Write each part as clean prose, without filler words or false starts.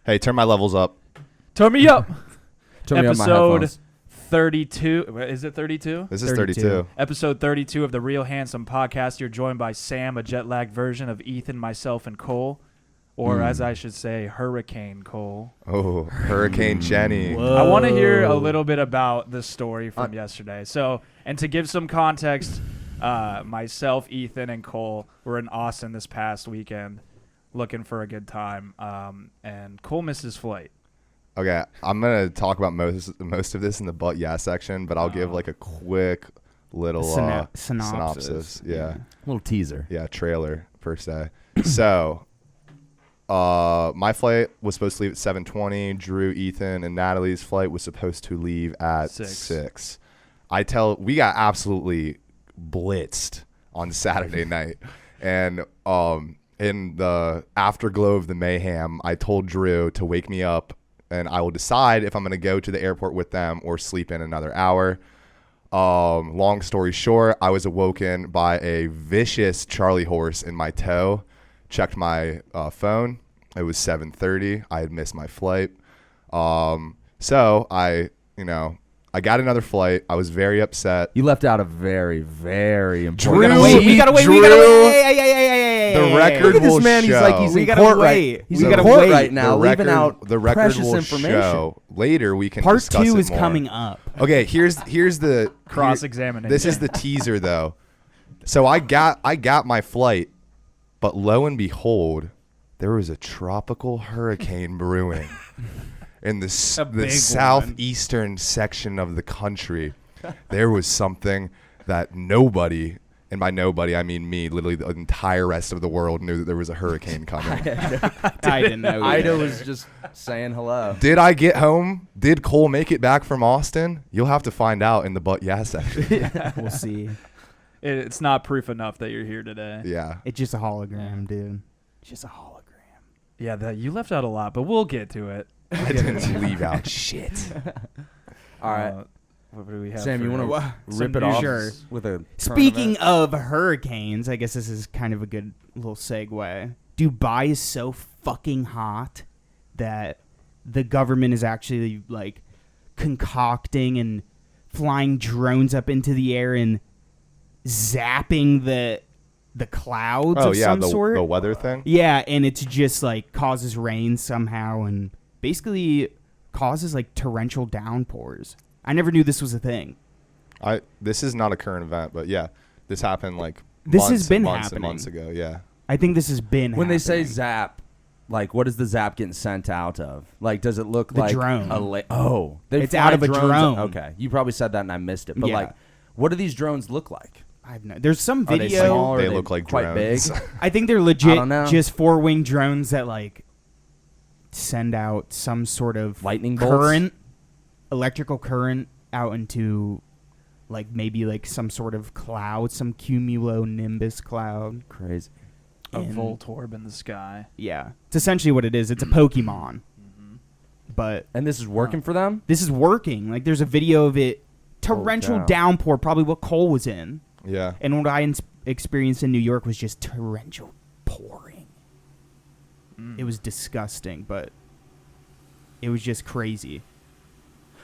Hey, turn my levels up. Turn me up. Turn me on my Episode headphones. 32. Is it 32? This is 32. Episode 32 of the Real Handsome Podcast. You're joined by Sam, a jet-lagged version of Ethan, myself, and Cole. Or as I should say, Hurricane Cole. Oh, Hurricane Jenny. Whoa. I want to hear a little bit about the story from yesterday. So, and to give some context, myself, Ethan, and Cole were in Austin this past weekend looking for a good time. And Cole missed his flight. Okay, I'm going to talk about most of this in the but yeah section, but I'll give like a quick little synopsis. Yeah. Little teaser. Yeah, trailer per se. So, my flight was supposed to leave at 7:20. Drew, Ethan, and Natalie's flight was supposed to leave at 6. We got absolutely blitzed on Saturday night. And in the afterglow of the mayhem, I told Drew to wake me up and I will decide if I'm going to go to the airport with them or sleep in another hour. Long story short, I was awoken by a vicious Charlie horse in my toe. Checked my phone. It was 7:30. I had missed my flight. So I got another flight. I was very upset. You left out a very, very Drew, important. We gotta wait. The record Look at this will man. show. He's like he's We in gotta court wait. right. He's We in gotta court wait. right now, leaving out the record precious will information. show. Later we can Part discuss 2 it is more. coming up. Okay, here's the Cross-examination. This is the teaser though. So I got my flight, but lo and behold, there was a tropical hurricane brewing in the southeastern section of the country. There was something that nobody, and by nobody I mean me, literally the entire rest of the world knew that there was a hurricane coming. I didn't know. Ida was just saying hello. Did I get home? Did Cole make it back from Austin? You'll have to find out in the but yeah section. We'll see. It's not proof enough that you're here today. Yeah. It's just a hologram, dude. It's just a hologram. Yeah, you left out a lot, but we'll get to it. I didn't leave out shit. All right, What do we have? Sam, you want to rip it Sam, off sure. with a Speaking of hurricanes, I guess this is kind of a good little segue. Dubai is so fucking hot that the government is actually like concocting and flying drones up into the air and zapping the clouds of some sort. The weather thing? Yeah, and it's just like causes rain somehow and basically causes like torrential downpours. I never knew this was a thing. This is not a current event, but yeah, this happened like Has been months happening. and months ago. Yeah. I think this has been When they say happening. zap, like what is the zap getting sent out of? Like does it look The like drone. They It's out of a drones? drone. Okay, you probably said that and I missed it. But Yeah. like, what do these drones look like? There's some Are they video. small? Or They are look like quite drones. big. I think they're I legit don't know. just 4-wing drones that like send out some sort of Lightning bolts? current, electrical current out into like maybe like some sort of cloud, some cumulonimbus cloud. Crazy. A And- Voltorb in the sky. Yeah, it's essentially what it is. It's a Pokemon, but And this is working for them? this is working. Like there's a video of it. Torrential cow. downpour, probably what Cole was in. Yeah. And what I experienced in New York was just torrential pouring. It was disgusting, but it was just crazy.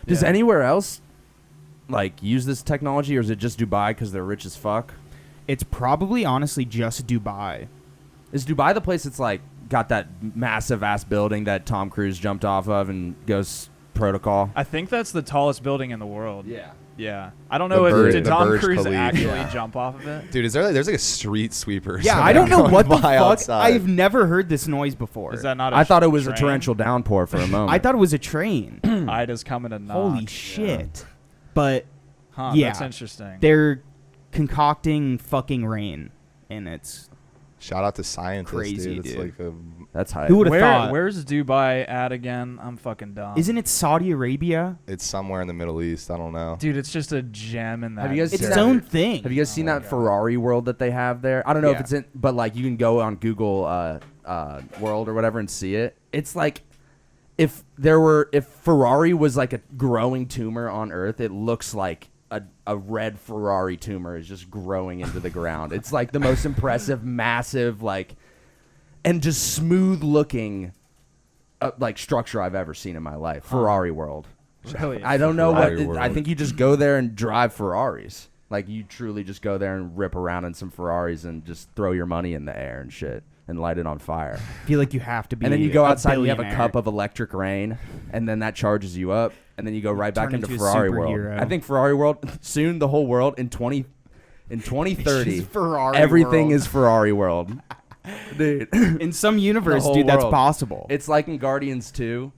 Does Yeah. anywhere else like use this technology, or is it just Dubai because they're rich as fuck? It's probably honestly just Dubai. Is Dubai the place that's like got that massive ass building that Tom Cruise jumped off of and goes protocol? I think that's the tallest building in the world. Yeah. Yeah. I don't The know Burj- did the Tom Burj Cruise Khalifa. actually Yeah. jump off of it? Dude, there's like a street sweeper. Yeah, somewhere I don't know going what the by fuck. outside. I've never heard this noise before. Is that not a I thought it was train? a torrential downpour for a moment. I thought it was a train. Ida's coming to knock. Holy shit. But Huh, Yeah. that's interesting. they're concocting fucking rain, and it's Shout out to scientists, Crazy, dude. It's dude. like a That's hype. Who would have thought? Where's Dubai at again? I'm fucking dumb. Isn't it Saudi Arabia? it's somewhere in the Middle East. I don't know. Dude, it's just a gem in that. Have you guys It's seen its that? own thing. Have you guys seen my that God. Ferrari world that they have there? I don't know if Yeah. it's in, but like you can go on Google World or whatever and see it. It's like if Ferrari was like a growing tumor on Earth, it looks like a red Ferrari tumor is just growing into the ground. It's like the most impressive, massive, like, and just smooth looking like structure I've ever seen in my life. Ferrari World. Really? I don't know Ferrari what. I World. think you just go there and drive Ferraris. Like you truly just go there and rip around in some Ferraris and just throw your money in the air and shit and light it on fire. I feel like you have to be. And then you go outside and you have a billionaire. cup of electric rain, and then that charges you up, and then you go right back Turn into into a Ferrari World. superhero. I think Ferrari World soon the whole world in 2030 It's Ferrari everything World. is Ferrari World. Dude, In some universe, The whole dude, that's world. possible. it's like in Guardians 2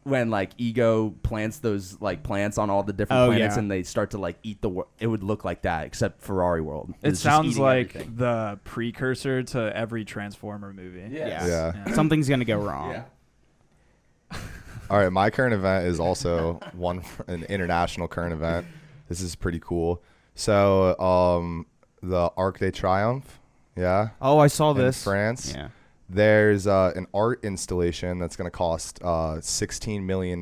when like Ego plants those like plants on all the different planets yeah. and they start to like eat the world. It would look like that except Ferrari World. It It's just sounds eating like everything. the precursor to every Transformer movie. Yeah. Yeah. Something's gonna go wrong. Yeah. All right, my current event is also an international current event. This is pretty cool. So, the Arc de Triomphe, yeah, Oh, I saw in this. France. Yeah. There's an art installation that's going to cost $16 million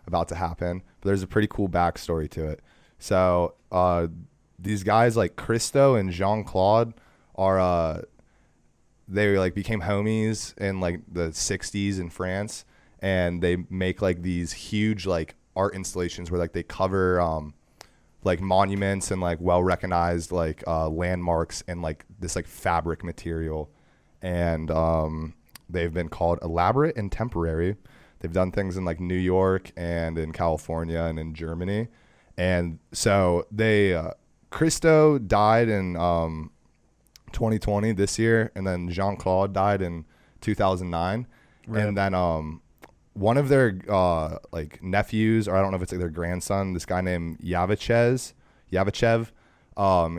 about to happen. But there's a pretty cool backstory to it. So these guys like Christo and Jean-Claude are they like became homies in like the 60s in France, and they make like these huge like art installations where like they cover like monuments and like well recognized like landmarks and like this like fabric material. And they've been called elaborate and temporary. They've done things in like New York and in California and in Germany. And so they Christo died in 2020 this year, and then Jean-Claude died in 2009. Right. And then one of their like nephews, or I don't know if it's like their grandson, this guy named Yavichev,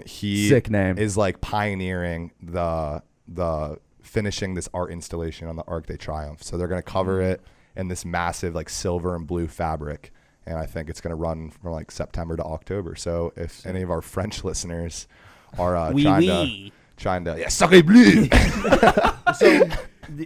he Sick name. is like pioneering the finishing this art installation on the Arc de Triomphe. So they're going to cover it in this massive like silver and blue fabric, and I think it's going to run from like September to October. So if any of our French listeners are trying to yeah, sacré bleu. So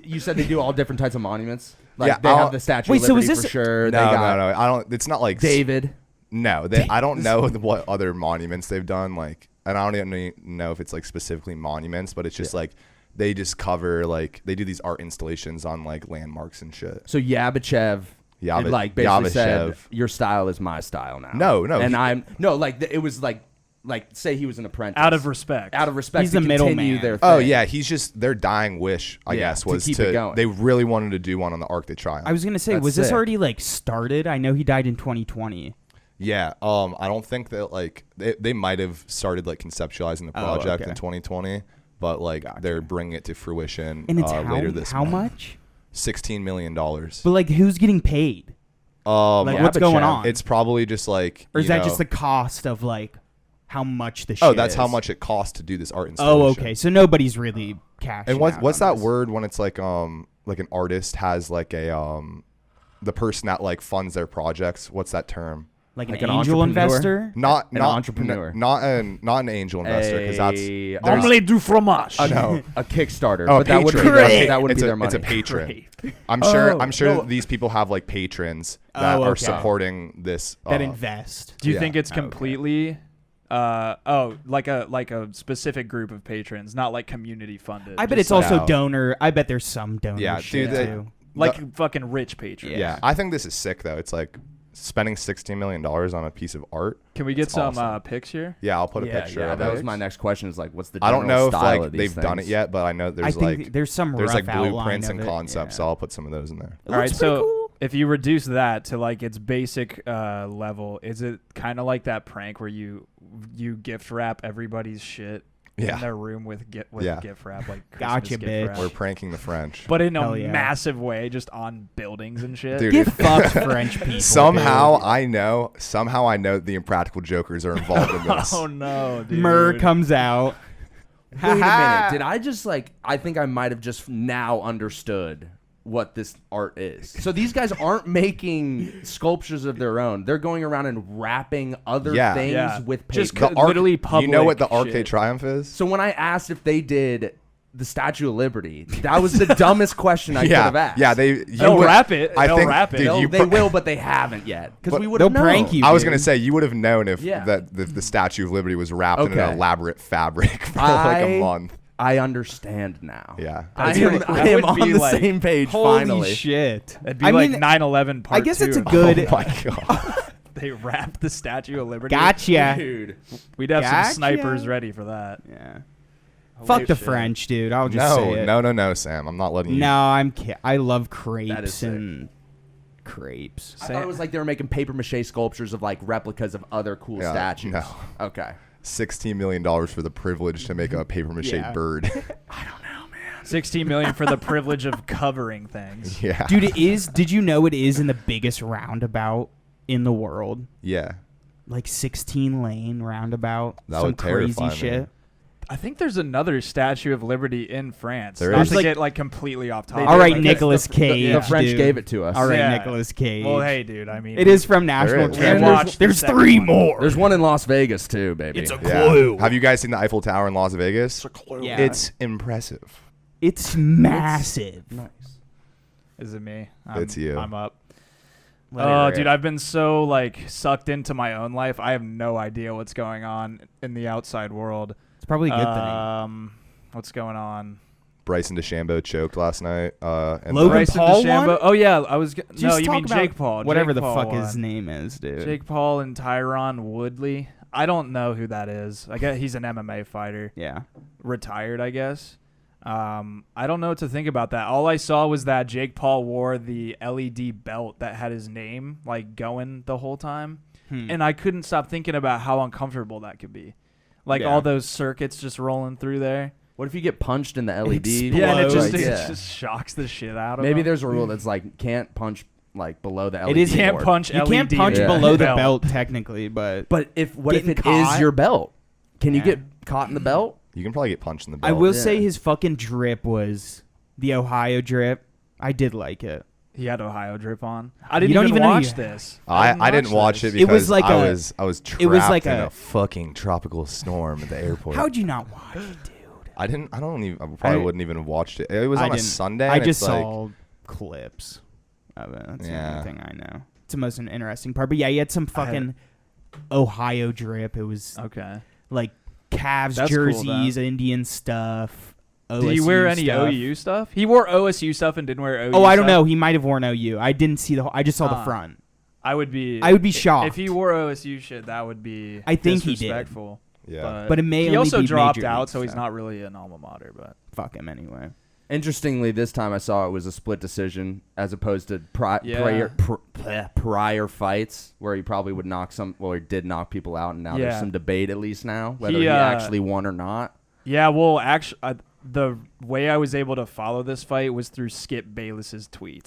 you said they do all different types of monuments. Like Yeah, they have the Statue Wait, of so Liberty is for this- sure. They No, got no, I don't. It's not like David. No, I don't know what other monuments they've done. Like, and I don't even know if it's like specifically monuments, but it's just like they just cover like they do these art installations on like landmarks and shit. So Yavichev, like basically said, Yavichev. your style is my style now. No, and it was like say he was an apprentice. Out of respect. Out of respect, He's to the continue middleman. their Oh thing. yeah, he's just their dying wish, I guess, to was keep it going. They really wanted to do one on the Arc de Triomphe. I was gonna say, That's was this sick. already like started? I know he died in 2020. Yeah, I don't think that like they might have started like conceptualizing the project okay. in 2020, but like they're bringing it to fruition And it's later this how month. much? $16 million. But like, who's getting paid? Like, what's going on? It's probably just like, Or is you that know- just the cost of like how much the shit Oh, that's how is? much it costs to do this art installation. Oh, okay. So nobody's really cashing And what's out that on this. word when it's like an artist has like a the person that like funds their projects? What's that term? Like Like an an angel entrepreneur? investor? Not An not entrepreneur. Not an angel investor, because that's A- there's- Omelette du fromage. no. a Kickstarter, Oh, but that wouldn't patron. be that wouldn't It's be a- their money. It's a patron. Great. I'm Oh, sure no. these people have like patrons that Oh, are okay. supporting this. That invest. Do you Yeah. think it's Okay. completely like a specific group of patrons, not like community funded? I bet just it's like, also No. donor. I bet there's some donor Yeah, shit dude, too. like fucking rich patrons. Yeah, I think this is sick though. It's like spending $16 million on a piece of art. Can we get It's some awesome. pics here? Yeah, I'll put a picture Yeah, of that it. was my next question. Is like, what's the I don't know if style like of these they've done it things? yet, but I know I there's think like there's some there's rough like outline blueprints of and it, concepts. yeah. So I'll put some of those in there. It All right, looks pretty so cool. if you reduce that to like its basic level, is it kind of like that prank where you gift wrap everybody's shit Yeah. in their room with Yeah. gift wrap, like Christmas Gotcha, gift bitch. wrap. We're pranking the French. But in Hell a yeah. massive way, just on buildings and shit. Dude, Get fucked, French people. somehow dude. I know the Impractical Jokers are involved in this. Oh no, dude. Myrrh comes out. Wait a minute. Did I just like? I think I might have just now understood what this art is. So these guys aren't making sculptures of their own. They're going around and wrapping other Yeah. things Yeah. with paper. Just The literally You know what the public Arc de shit. Triomphe is? So when I asked if they did the Statue of Liberty, that was the dumbest question I could have asked. Yeah, They'll wrap it. I They'll think, wrap it. dude, They will, but they haven't yet because But we would they'll have known. prank you. I was dude. gonna say you would have known if Yeah. the Statue of Liberty was wrapped in Okay. an elaborate fabric for like I- a month. I understand now. Yeah. I That am would on be the like, same page Holy finally. shit. It'd be I like mean, 9/11 part I guess 2. it's a good. Oh my god. They wrapped the Statue of Liberty. Gotcha. Dude. We'd have Gotcha. some snipers ready for that. Yeah. Holy Fuck the shit. French, dude. I'll just say it. No, Sam. I'm not letting you. No, I love That is crepes sick. and crepes. I thought it was like they were making paper mache sculptures of like replicas of other cool Yeah, statues. no. Okay. $16 million for the privilege to make a paper mache Yeah. bird. I don't know, man. $16 million for the privilege of covering things. Yeah. Dude, it is. Did you know it is in the biggest roundabout in the world? Yeah. Like 16 lane roundabout. That some would terrify crazy me. shit. I think there's another Statue of Liberty in France. There Not is. to Like- get like completely off topic. All right, like, Nicolas Cage. The French dude. gave it to us. All right, Yeah. Nicolas Cage. Well, hey, dude. I mean, It is from National is. Treasure. And there's- There's second 3 one. more. There's one in Las Vegas too, baby. It's a Yeah. clue. Have you guys seen the Eiffel Tower in Las Vegas? Yeah. It's impressive. It's massive. nice. Is it me? It's you. I'm up. Let it Oh, rip. dude, I've been so like sucked into my own life. I have no idea what's going on in the outside world. It's probably a good thing. What's going on? Bryson DeChambeau choked last night. And Logan Bryson Paul DeChambeau. won? Oh yeah, I was. No, Just you talk mean about Jake Paul? Whatever Jake the Paul fuck won. his name is, dude. Jake Paul and Tyron Woodley. I don't know who that is. I guess he's an MMA fighter, Yeah. retired. I guess. I don't know what to think about that. All I saw was that Jake Paul wore the LED belt that had his name like going the whole time, and I couldn't stop thinking about how uncomfortable that could be. Like Yeah. all those circuits just rolling through there. What if you get punched in the LED? Yeah, and it Explodes. just, Like, it just shocks the shit out of Maybe them. there's a rule that's like can't punch like below the LED. It is- You can't board. punch You LED can't punch Yeah. below the belt. belt technically, but But what if Getting it caught? is your belt? Can you Yeah. get caught in the belt? You can probably get punched in the I belt. will Yeah. say his fucking drip was the Ohio drip. I did like it. He had Ohio drip on. I didn't don't even even know watch you- this. I didn't watch it this. because It was like I a- was trapped it was like in a- a fucking tropical storm at the airport. How'd you not watch it, dude? I probably wouldn't even have watched it. It was I on a didn't. Sunday. I and just it's like, saw clips of it. That's Yeah. the only thing I know. It's the most interesting part. But yeah, he had some fucking Ohio drip. It was Okay. like Cavs That's cool, jerseys, Indian stuff. Did he wear any stuff. OU stuff? He wore OSU stuff and didn't wear OU. Oh, I don't stuff? know. He might have worn OU. I didn't see the. I just saw the Huh. front. I would be shocked. if he wore OSU shit. That would be. I think he did. disrespectful. yeah. But it may he only also be dropped Major out, League, so he's so. not really an alma mater. But Fuck him anyway. Interestingly, this time I saw it was a split decision as opposed to Yeah. prior fights where he probably would knock some. Well, he did knock people out, and now Yeah. there's some debate at least now whether He, he actually won or not. yeah, well, actually, the way I was able to follow this fight was through Skip Bayless's tweets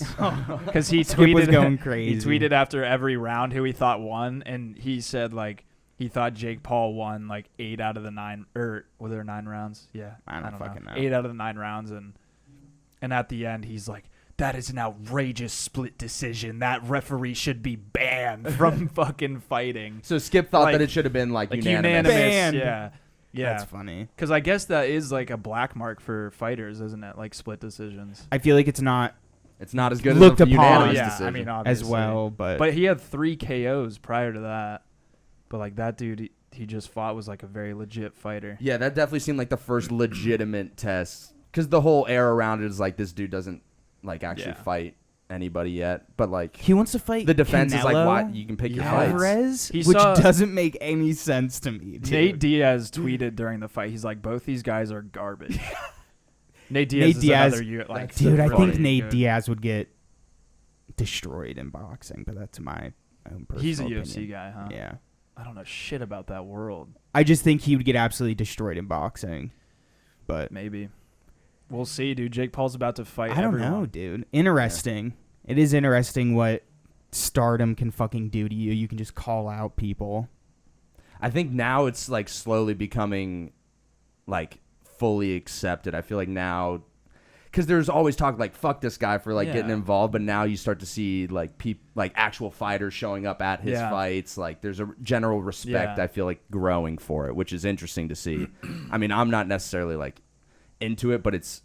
because he Skip tweeted was going He crazy. tweeted after every round who he thought won, and he said like he thought Jake Paul won like 8 out of the 9, or were there 9 rounds? Yeah, I don't fucking know. 8 out of the 9 rounds, and at the end he's like, that is an outrageous split decision. That referee should be banned from fucking fighting. So Skip thought Like- that it should have been like Like unanimous. Banned. yeah. Yeah, That's funny. because I guess that is like a black mark for fighters, isn't it? Like split decisions. I feel like it's not It's not as good Looked as a upon. unanimous yeah, decision. I mean as obviously. well, but But he had 3 KOs prior to that. But like that dude, he just fought was like a very legit fighter. Yeah, that definitely seemed like the first legitimate test because the whole air around it is like this dude doesn't like actually Yeah. fight anybody yet, but like he wants to fight. the defense is like, Canelo why you can pick your fights. Alvarez, He which saw- doesn't make any sense to me. Dude. Nate Diaz tweeted during the fight. He's like, both these guys are garbage. Nate Diaz Nate is Diaz- another year, like Dude, I really think Nate good. Diaz would get destroyed in boxing, but that's my own personal He's a opinion. UFC guy, huh? Yeah. I don't know shit about that world. I just think he would get absolutely destroyed in boxing. But Maybe. We'll see, dude. Jake Paul's about to fight I don't everyone. know, dude. Interesting. It is interesting what stardom can fucking do to you. You can just call out people. I think now it's like slowly becoming like fully accepted. I feel like now because there's always talk like fuck this guy for like getting Yeah. involved, but now you start to see like like actual fighters showing up at his Yeah. fights. Like there's a general respect Yeah. I feel like growing for it, which is interesting to see. I mean, I'm not necessarily like into it, but it's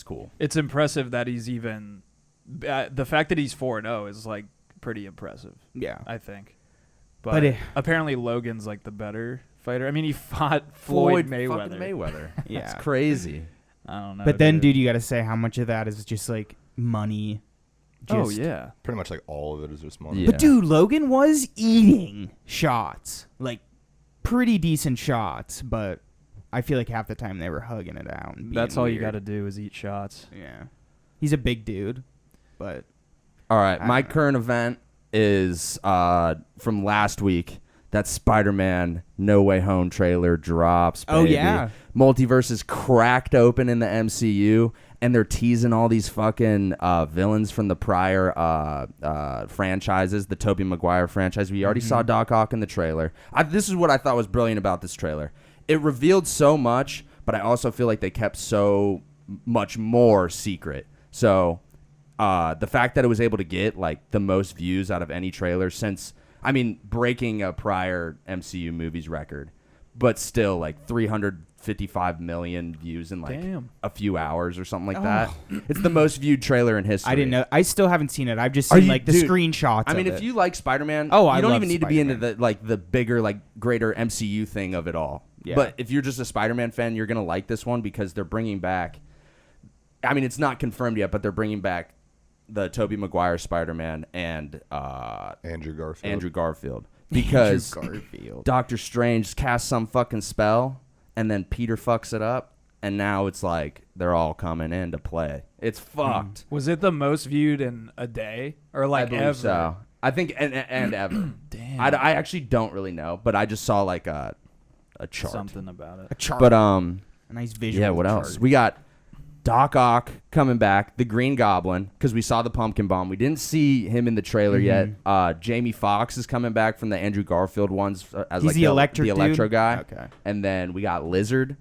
cool. It's impressive that he's even the fact that he's 4-0 is like pretty impressive, Yeah. I think. But But it- apparently Logan's like the better fighter. I mean, he fought Floyd Mayweather. Fucking Mayweather. Yeah. It's crazy. I don't know. But then, dude, you got to say how much of that is just like money. Oh yeah. Pretty much like all of it is just money. Yeah. But dude, Logan was eating shots, like pretty decent shots, but I feel like half the time they were hugging it out. And That's being all you weird. got to do is eat shots. Yeah, he's a big dude, but All right, I my don't know. current event is from last week. That Spider-Man No Way Home trailer drops. Baby. Oh, yeah. Multiverse is cracked open in the MCU, and they're teasing all these fucking villains from the prior franchises, the Tobey Maguire franchise. We already saw Doc Ock in the trailer. This is what I thought was brilliant about this trailer. It revealed so much, but I also feel like they kept so much more secret. So the fact that it was able to get like the most views out of any trailer since, I mean, breaking a prior MCU movie's record, but still like 355 million views in like Damn. a few hours or something like that. It's the most viewed trailer in history. I didn't know. I still haven't seen it. I've just Are seen you- like the dude, screenshots. I mean, of if it. you like Spider-Man, Oh, you I don't love even need to be into Spider-Man. the bigger, like greater MCU thing of it all. Yeah. But if you're just a Spider-Man fan, you're gonna like this one because they're bringing back. I mean, it's not confirmed yet, but they're bringing back the Tobey Maguire Spider-Man and Andrew Garfield. Andrew Garfield because Garfield. Doctor Strange casts some fucking spell and then Peter fucks it up, and now it's like they're all coming in to play. It's fucked. Was it the most viewed in a day or like I believe ever? so. I think and ever. Damn. I actually don't really know, but I just saw like a chart. Something about it. A chart. But a nice visual. yeah. What chart. else? We got Doc Ock coming back, the Green Goblin, because we saw the Pumpkin Bomb. We didn't see him in the trailer yet. Jamie Foxx is coming back from the Andrew Garfield ones as He's like the electric Electro dude? guy. Okay. And then we got Lizard,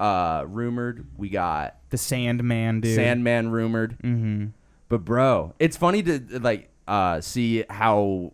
rumored. We got The Sandman dude. Sandman rumored. Mm-hmm. But bro, it's funny to like see how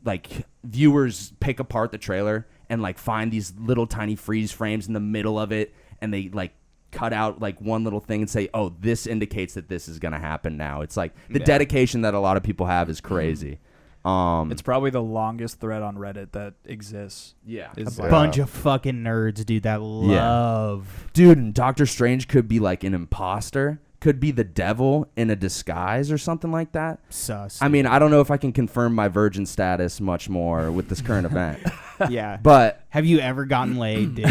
like viewers pick apart the trailer and like find these little tiny freeze frames in the middle of it, and they like cut out like one little thing and say, "Oh, this indicates that this is gonna happen now." It's like the dedication that a lot of people have is crazy. It's probably the longest thread on Reddit that exists. Yeah. Is Yeah. like, Bunch of fucking nerds, dude, that love. Dude, and Doctor Strange could be like an imposter, could be the devil in a disguise or something like that. Sus. I mean, I don't know if I can confirm my virgin status much more with this current event, yeah. but Have you ever gotten laid, dude?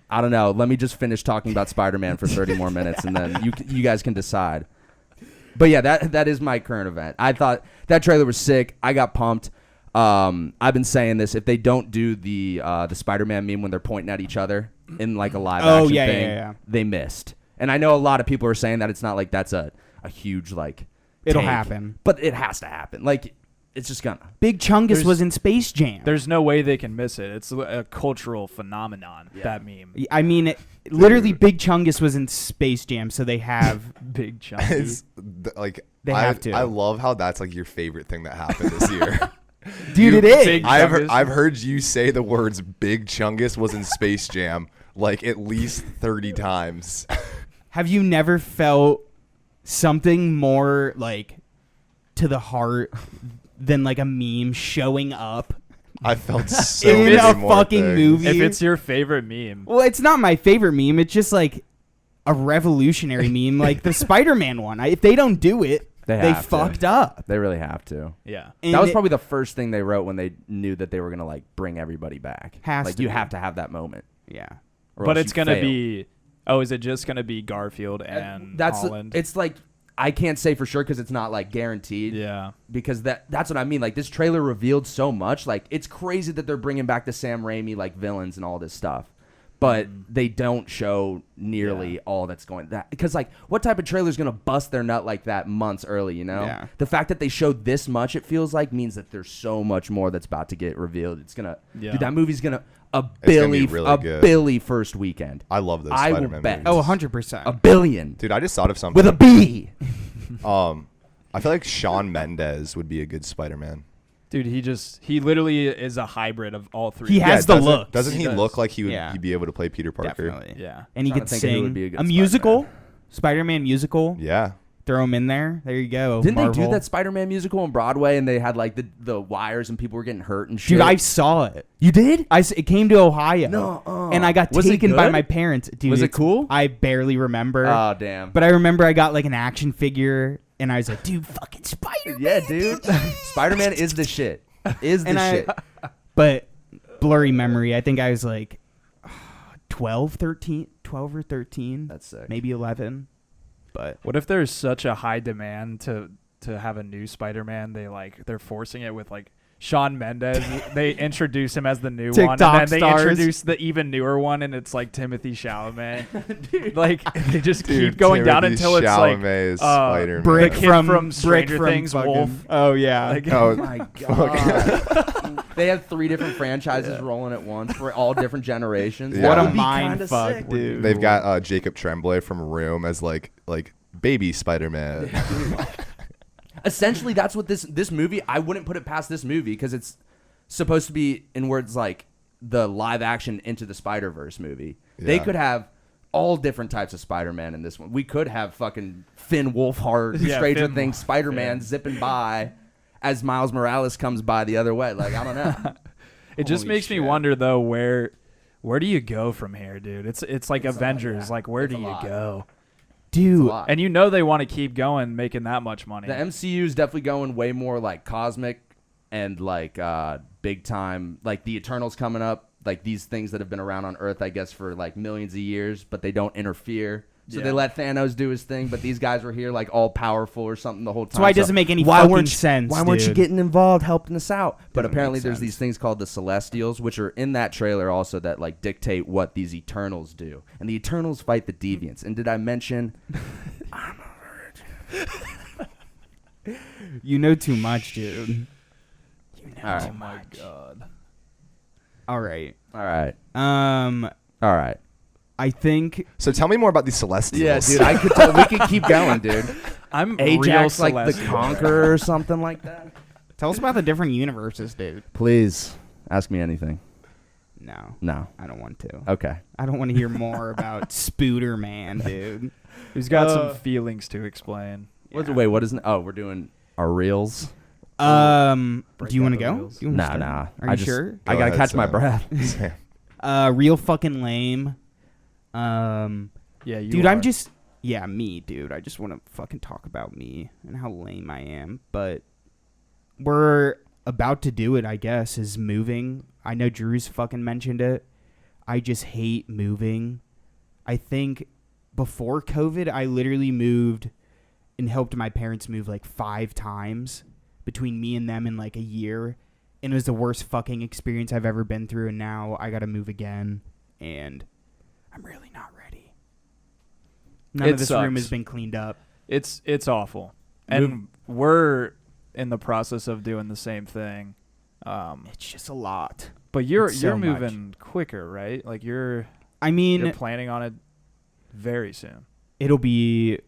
I don't know. Let me just finish talking about Spider-Man for 30 more minutes, and then you guys can decide. But yeah, that is my current event. I thought that trailer was sick. I got pumped. I've been saying this. If they don't do the Spider-Man meme when they're pointing at each other in like a live action yeah, thing, yeah. they missed. And I know a lot of people are saying that it's not like that's a huge like. It'll take, happen. but it has to happen. Like it's just gonna. Big Chungus There's- was in Space Jam. there's no way they can miss it. It's a cultural phenomenon, that meme. I mean, literally, Big Chungus was in Space Jam, so they have. Big chunky. It's like They I, have to. I love how that's like your favorite thing that happened this year. Dude, it is. Big I've Chungus. heard you say the words "Big Chungus" was in Space Jam like at least 30 times. Have you never felt something more like to the heart than like a meme showing up I felt so in many a more fucking things. movie? If it's your favorite meme, Well, it's not my favorite meme. It's just like a revolutionary meme, like the Spider-Man one. If they don't do it, They they have to. fucked up. They really have to. yeah. And That was it probably the first thing they wrote when they knew that they were gonna like bring everybody back. Has like to you be. have to have that moment. yeah. or But else it's you gonna fail. be. Oh, is it just gonna be Garfield and That's Holland? it's like I can't say for sure because it's not like guaranteed. yeah. Because that's what I mean. Like this trailer revealed so much. Like it's crazy that they're bringing back the Sam Raimi like villains and all this stuff, but they don't show nearly all that's going that. Because like what type of trailer is gonna bust their nut like that months early? You know, Yeah. the fact that they showed this much, it feels like means that there's so much more that's about to get revealed. It's gonna, Yeah. dude, that movie's gonna gonna be really a good. Billy first weekend. I love those I will Spider-Man bet. movies. Oh, 100%. A billion Dude, I just thought of something. with a B. I feel like Shawn Mendes would be a good Spider-Man. Dude, he literally is a hybrid of all three. He has the doesn't- looks. Doesn't he He does. look like he would Yeah. he'd be able to play Peter Parker? Definitely. Yeah. And he Trying could to think of who would sing be a good a musical, Spider-Man musical. Yeah. Throw them in there. There you go. Didn't Marvel. they do that Spider-Man musical on Broadway and they had like the wires and people were getting hurt and shit? Dude, I saw it. You did? It came to Ohio. No. And I got Was it taken by good? my parents. Dude, Was it cool? I barely remember. Oh, damn. But I remember I got like an action figure and I was like, dude, fucking Spider-Man. Yeah, dude. Spider-Man is the shit. Shit. But blurry memory. I think I was like 12 or 13. That's sick. Maybe 11. But What if there's such a high demand to have a new Spider-Man? They're forcing it with like Shawn Mendes. They introduce him as the new one, and TikTok then they stars. introduce the even newer one, and it's like Timothy Chalamet. Dude. Like they just Dude, keep going down Timothy until it's like Chalamet is the Spider-Man. Brick kid from Stranger Brick from Things, fucking- Wolf. Oh yeah. Like, Oh my god. They have 3 different franchises rolling at once for all different generations. Yeah. What That a would be mind fuck, dude. They've got Jacob Tremblay from Room as like baby Spider-Man. Essentially, that's what this movie. I wouldn't put it past this movie because it's supposed to be, in words like the live action Into the Spider-Verse movie. They Yeah. could have all different types of Spider-Man in this one. We could have fucking Finn Wolfhard, Yeah, Stranger Finn Things, Spider-Man zipping by as Miles Morales comes by the other way. Like, I don't know. It just Holy makes me shit. wonder though, where do you go from here, dude? It's like Avengers. Like where It's do a you lot. go? It's a Dude, lot. And you know they want to keep going, making that much money. The MCU is definitely going way more like cosmic and like big time. Like the Eternals coming up, like these things that have been around on Earth, I guess, for like millions of years, but they don't interfere. So Yeah. they let Thanos do his thing, but these guys were here like all powerful or something the whole time. that's why it So doesn't make any why fucking weren't sense. Why weren't you dude. getting involved, helping us out? But Doesn't apparently make there's sense. these things called the Celestials, which are in that trailer also that like dictate what these Eternals do. And the Eternals fight the Deviants. And did I mention You know too much, dude. You know All right. too Oh my much. god. All right. all right. All right. I think So tell me more about these Celestials. Yeah, dude, I could tell we could keep going, dude. I'm Ajax real like the Celestial. Conqueror or something like that. tell us about the different universes, dude. Please ask me anything. No, No. I don't want to. Okay. I don't want to hear more about Spooder Man, dude. Who's got some feelings to explain? What's Yeah. wait? What is? Oh, we're doing our reels. Do Break you want to down the go? wheels. You wanna Nah, start? nah. Are you sure? I Go gotta ahead, catch my Sam. breath. Sam. Real fucking lame. Yeah, you Dude, are. I'm just me, dude. I just want to fucking talk about me and how lame I am. But we're about to do it, I guess, is moving. I know Drew's fucking mentioned it. I just hate moving. I think before COVID, I literally moved and helped my parents move like 5 times between me and them in like a year. And it was the worst fucking experience I've ever been through. And now I got to move again. And I'm really not ready. None It of this room sucks. has been cleaned up. It's awful, and we're in the process of doing the same thing. It's just a lot. But you're It's so much. moving quicker, right? Like you're I mean, planning on it very soon. it'll be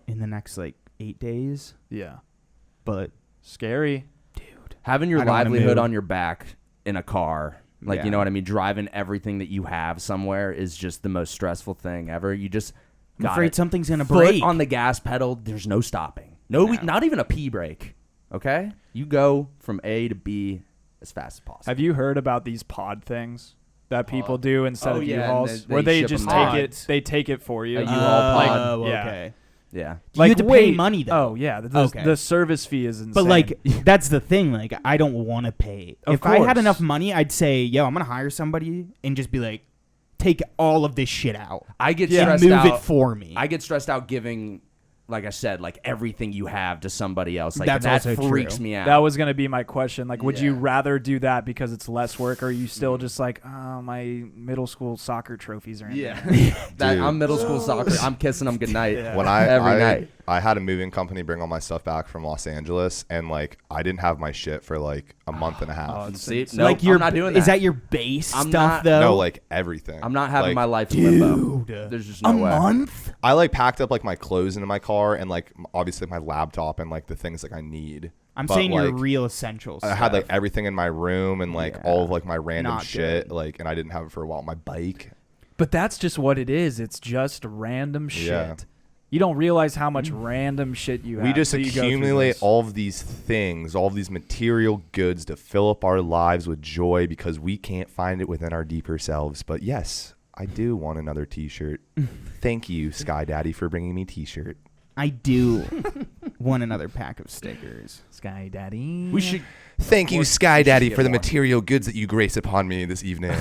in the next like 8 days. Yeah, But scary. dude, Having your I don't wanna livelihood move. on your back in a car, like Yeah. you know what I mean, driving everything that you have somewhere is just the most stressful thing ever. You just I'm got afraid it. something's gonna Foot break. on the gas pedal. There's no stopping. No, No. not even a pee break. Okay, you go from A to B as fast as possible. Have you heard about these pod things that people Pod. do instead Oh, of yeah, and U-Hauls, they where they ship just 'em take out. it? They take it for you. A U-Haul pod. Oh, yeah. okay. Yeah. You have to pay wait, money though. Oh yeah, Okay. the service fee is insane. But like that's the thing. Like I don't want to pay. Of If I had course. enough money, I'd say, "Yo, I'm gonna hire somebody and just be like, take all of this shit out I get Yeah. and stressed move out. it for me." I get stressed out giving, like I said, like everything you have to somebody else. Like That's that also freaks true. me out. that was gonna be my question. Like, would you Yeah. rather do that because it's less work, or are you still just like, oh, my middle school soccer trophies are in yeah. there? That, Dude. I'm middle school soccer. I'm kissing them goodnight. Yeah. When I Every night. I had a moving company bring all my stuff back from Los Angeles, and like I didn't have my shit for like a month and a half. Oh, it's See, insane. no, like your I'm not doing that. Is that your base I'm stuff not- though? No, like everything. I'm not having Like, my life in limbo. Dude. There's just no a way. month. I like packed up like my clothes into my car and like obviously my laptop and like the things like I need. I'm But, saying your like, real essentials. I had like everything in my room and like Yeah. all of like my random Not shit good. like, and I didn't have it for a while. My bike. But that's just what it is. It's just random shit. Yeah. You don't realize how much random shit you have. We just till you go through accumulate this. all of these things, all of these material goods to fill up our lives with joy because we can't find it within our deeper selves. But yes, I do want another t-shirt. Thank you, Sky Daddy, for bringing me t-shirt. I do want another pack of stickers. Sky Daddy. We should. Thank you, Or Sky we should Daddy, get for the one. material goods that you grace upon me this evening.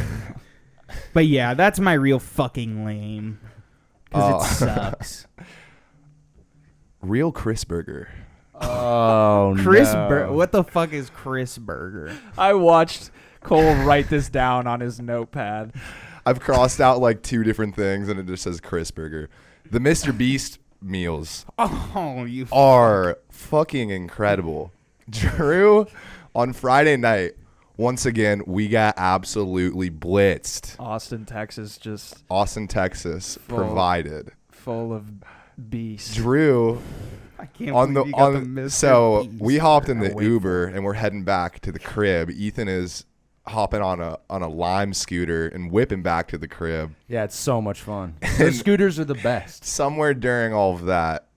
But yeah, that's my real fucking lame. Because it sucks. Real Chris Burger. Oh, Chris no. What the fuck is Chris Burger? I watched Cole write this down on his notepad. I've crossed out like 2 different things, and it just says Chris Burger. The Mr. Beast meals Oh, you are fucking incredible. Drew, on Friday night, once again, we got absolutely blitzed. Austin, Texas, just Austin, Texas provided. full of beasts. Drew, I can't on the believe you got on Mr. so Beast. we hopped in the I'll wait Uber and we're heading back to the crib. Ethan is hopping on a Lime scooter and whipping back to the crib. Yeah, it's so much fun. The scooters are the best. Somewhere during all of that,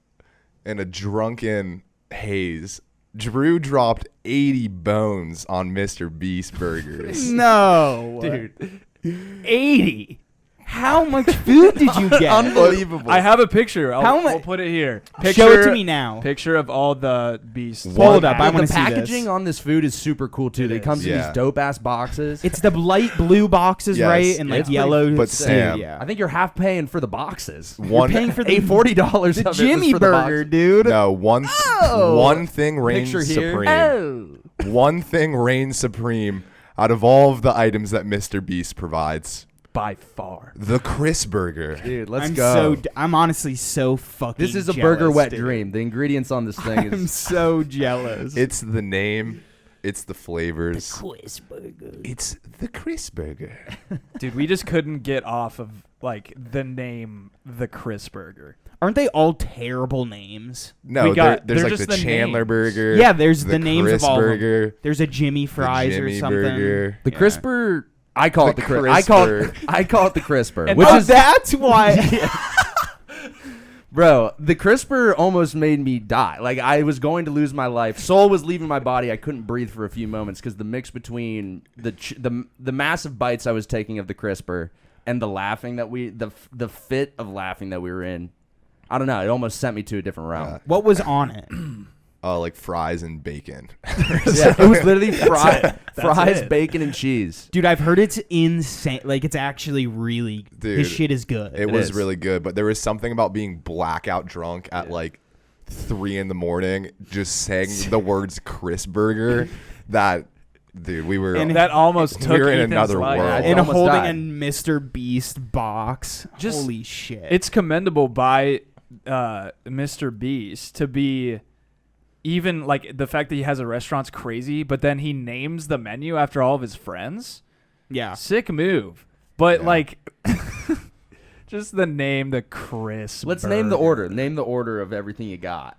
in a drunken haze, Drew dropped 80 bones on Mr. Beast burgers. No, Dude. 80. How much food did you get? Unbelievable. I have a picture. How We'll mu- put it here. Show it to me now. Picture of all the beasts. Hold up, I the want to see packaging this. on this food is super cool too. It It comes in is. these dope ass boxes. It's the light blue boxes, Yes, right? And like it's pretty- yellow. but stick, Sam, yeah. I think you're half paying for the boxes. One- You're paying for the $40 the of Jimmy it was for the Burger, box. dude. No, one thing reigns Picture here. supreme. Oh. One thing reigns supreme out of all of the items that Mr. Beast provides. By far. The Chris Burger. Dude, let's I'm go. I'm honestly so fucking. This is a jealous, burger wet dude. dream. The ingredients on this thing I'm is so jealous. It's the name. It's the flavors. Chris Burger. It's the Chris Burger. Dude, we just couldn't get off of like the name the Chris Burger. Aren't they all terrible names? No, We got- there's they're like just the the Chandler names. Burger. Yeah, there's the names Chris of all of them. Burger. There's a Jimmy Fries Jimmy or something. Burger. the Yeah. crisper. I call The it the crisper. I call it the crisper, And which Oh, is that's why. bro. The crisper almost made me die. Like I was going to lose my life. Soul was leaving my body. I couldn't breathe for a few moments because the mix between the massive bites I was taking of the crisper and the laughing that the fit of laughing that we were in. I don't know. It almost sent me to a different realm. What was on it? Like fries and bacon. Yeah, it was literally fries, it. bacon, and cheese. Dude, I've heard it's insane. Like, it's actually really. Dude, this shit is good. It was is. really good, but there was something about being blackout drunk at like 3 a.m, just saying the words Chris Burger that, dude, we were. And That almost We took were in Ethan's another life. world. and almost holding died. a Mr. Beast box. Just- Holy shit. It's commendable by Mr. Beast to be even like the fact that he has a restaurant's crazy, but then he names the menu after all of his friends. yeah. Sick move. But Yeah. like just the name, the Chris. Let's name the Burger. order. Name the order of everything you got.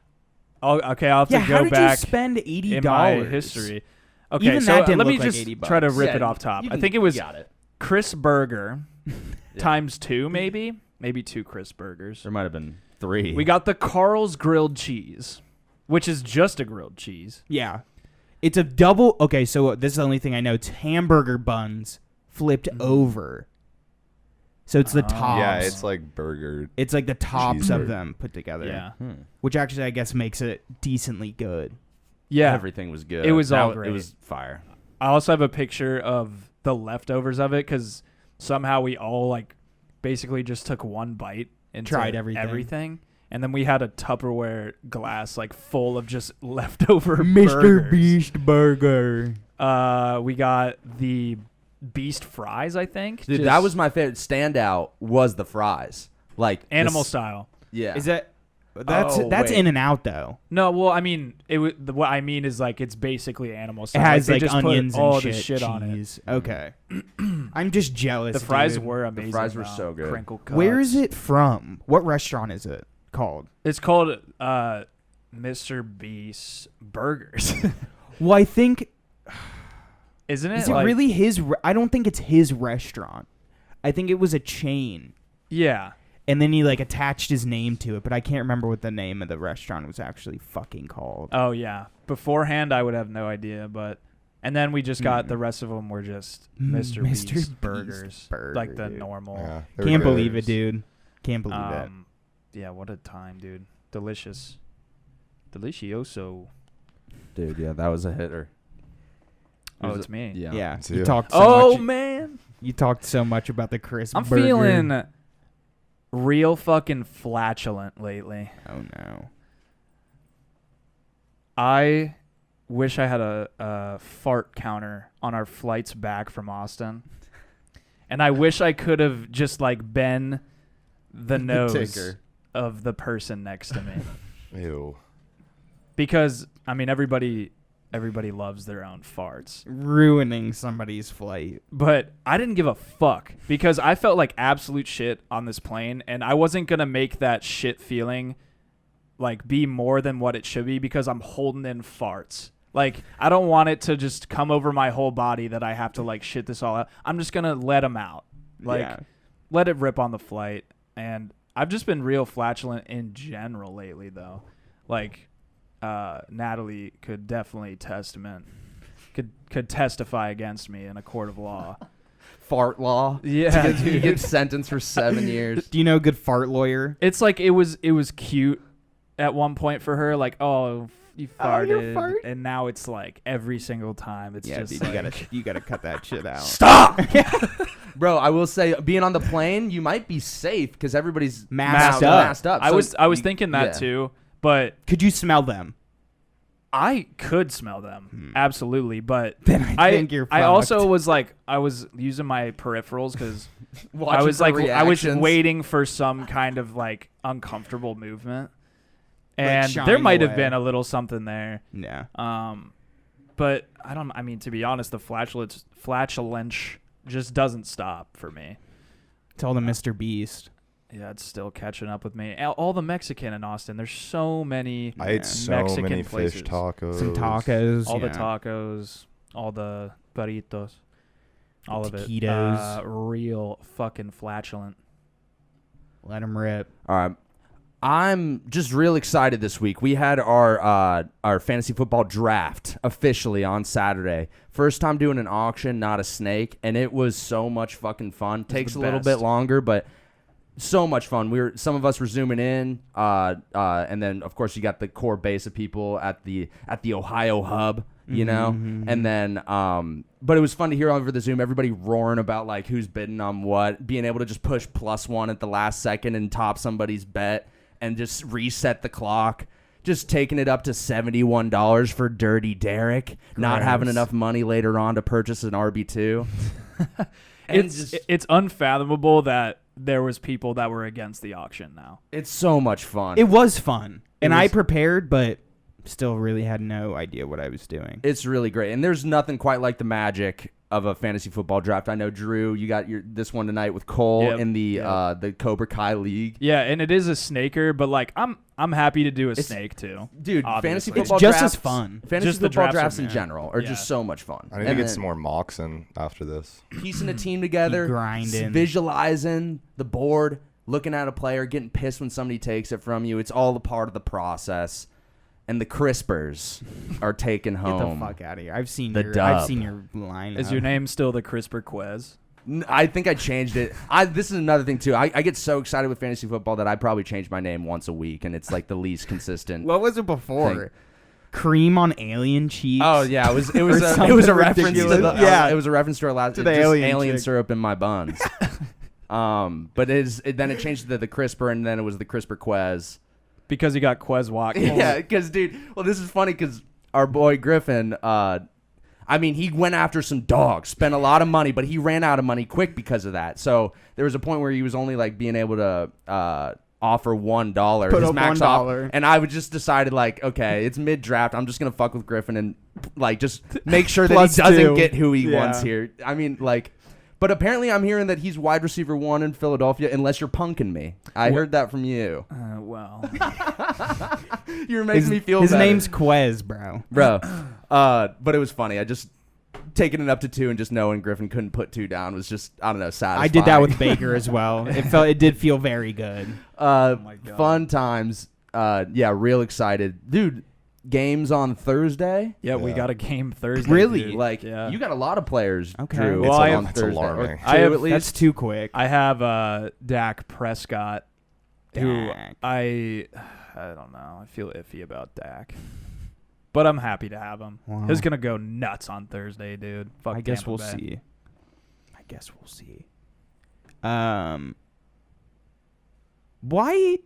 Okay, I'll have Yeah, to how go did back you spend $80? in my history. Okay, Even so that didn't let me look like just 80 try to bucks. rip Yeah, it off top. you I can- think it was you got it. Chris Burger Yeah. times 2, maybe 2 Chris Burgers. There might have been 3. We got the Carl's grilled cheese, which is just a grilled cheese. Yeah. It's a double. Okay, so this is the only thing I know. It's hamburger buns flipped over. So it's the Oh. tops. Yeah, it's like burger. It's like the tops Cheeseburger. of them put together. Yeah. Which actually, I guess, makes it decently good. Yeah. Everything was good. It was all It great. was fire. I also have a picture of the leftovers of it because somehow we all like basically just took one bite and Tried everything. And then we had a Tupperware glass like full of just leftover Mr. burgers. Beast Burger. We got the Beast fries, I think. Dude, Just that was my favorite. Standout was the fries. Like animal this- style. Yeah. Is that? That's Oh, that's wait. In and Out though. No, well, I mean, what I mean is like it's basically animal It style. has they like just put onions all and the shit, shit on it. cheese. Okay. I'm just jealous. The fries dude. were amazing. fries were though. so good. Crinkle cuts. Where is it from? What restaurant is it called? It's called Mr. Beast Burgers. Well, I think Isn't it? is it Like- really his? I don't think it's his restaurant. I think it was a chain. Yeah. And then he like attached his name to it, but I can't remember what the name of the restaurant was actually fucking called. Oh yeah. Beforehand, I would have no idea, and then we just got the rest of them were just Mr. Beast burgers, like the dude. normal. Yeah, Can't believe it, dude. Can't believe it. Yeah, what a time, dude. Delicious. Delicioso. Dude, yeah, that was a hitter. Oh, it's me. Yeah. Yeah. It's You you. talked so Oh much. man. You talked so much about the crisp I'm burger. feeling real fucking flatulent lately. Oh no. I wish I had a fart counter on our flights back from Austin. And I wish I could have just like been the nose ticker. of the person next to me. Ew. Because I mean everybody loves their own farts. Ruining somebody's flight. But I didn't give a fuck because I felt like absolute shit on this plane and I wasn't going to make that shit feeling like be more than what it should be because I'm holding in farts. Like I don't want it to just come over my whole body that I have to like shit this all out. I'm just going to let them out. Like let it rip on the flight. And I've just been real flatulent in general lately though. Like Natalie could definitely could testify against me in a court of law. Fart law. Yeah, You get sentenced for 7 years. Do you know a good fart lawyer? It's like it was cute at one point for her, like, oh, you farted, and now it's like every single time it's just dude, like, you gotta cut that shit out. stop. Bro, I will say, being on the plane, you might be safe because everybody's Masked up. I So was thinking that too, but Could you smell them? I could smell them absolutely, but Then I think you're I fucked. also was like I was using my peripherals because Watching I was for like I was reactions. waiting for some kind of like uncomfortable movement, and shying there might have away. been a little something there. Yeah. But I mean, to be honest, the flatulence just doesn't stop for me. Tell the Mr. Beast. Yeah, it's still catching up with me. All the Mexican in Austin. There's so many I ate so Mexican many places. fish tacos. Some tacos. All the yeah. tacos, all the burritos, all of it. Taquitos. Real fucking flatulent. Let them rip. All right. I'm just real excited this week. We had our fantasy football draft officially on Saturday. First time doing an auction, not a snake, and it was so much fucking fun. Takes a little bit longer, but so much fun. Some of us were zooming in, and then of course you got the core base of people at the Ohio hub, you know, and then but it was fun to hear over the Zoom everybody roaring about like who's bidding on what, being able to just push +1 at the last second and top somebody's bet and just reset the clock. Just taking it up to $71 for Dirty Derek, not having enough money later on to purchase an RB2. It's unfathomable that there was people that were against the auction now. It's so much fun. It was fun. And I was- prepared, but still really had no idea what I was doing. It's really great. And there's nothing quite like the magic of a fantasy football draft. I know, Drew, you got this one tonight with Cole Yep. in the Cobra Kai League. Yeah, and it is a snaker, but like I'm happy to do a snake too. Dude, Obviously. fantasy It's football just drafts, as fun. Fantasy Just the football drafts drafts are- in general are yeah. just so much fun. I need to get some more mocks in after this. Piecing a team together, grinding. visualizing the board, looking at a player, getting pissed when somebody takes it from you. It's all a part of the process. And the crispers are taken Get home. the fuck out of here. I've seen The your dub. line. Is your name still the CRISPR Quez? I think I changed it. This is another thing too. I get so excited with fantasy football that I probably change my name once a week, and it's like the least consistent. What was it before? thing. Cream on alien cheeks. Oh yeah, it was Or it was a something reference to ridiculous. the Yeah. it was a reference to our last To the just alien chick. syrup in my buns. But then it changed to the CRISPR, and then it was the CRISPR Quez. Because you got Quez Watkins. Yeah, because dude, well, this is funny because our boy Griffin, I mean, he went after some dogs, spent a lot of money, but he ran out of money quick because of that. So there was a point where he was only like being able to offer $1, Put his up max $1. and I would just decided like, okay, it's mid draft, I'm just gonna fuck with Griffin and like just make sure that he Plus doesn't two. get who he Yeah. wants here. I mean, like. But apparently I'm hearing that he's wide receiver 1 in Philadelphia unless you're punking me. I heard that from you. Well, You're making me feel His better. name's Quez, bro. Bro. But it was funny. I just taking it up to 2 and just knowing Griffin couldn't put 2 down was just, I don't know, satisfying. I did that with Baker as well. It did feel very good. Oh my God. Fun times. Yeah, real excited. Dude, games on Thursday? Yeah, we got a game Thursday. Really? dude. Like, yeah. you got a lot of players, Okay. Drew, Well, I on have- That's Thursday. alarming. I have- at least. That's too quick. I have Dak Prescott, who Dak. I don't know. I feel iffy about Dak. But I'm happy to have him. Wow. He's going to go nuts on Thursday, dude. Fuck I guess Tampa we'll Bay. see. Why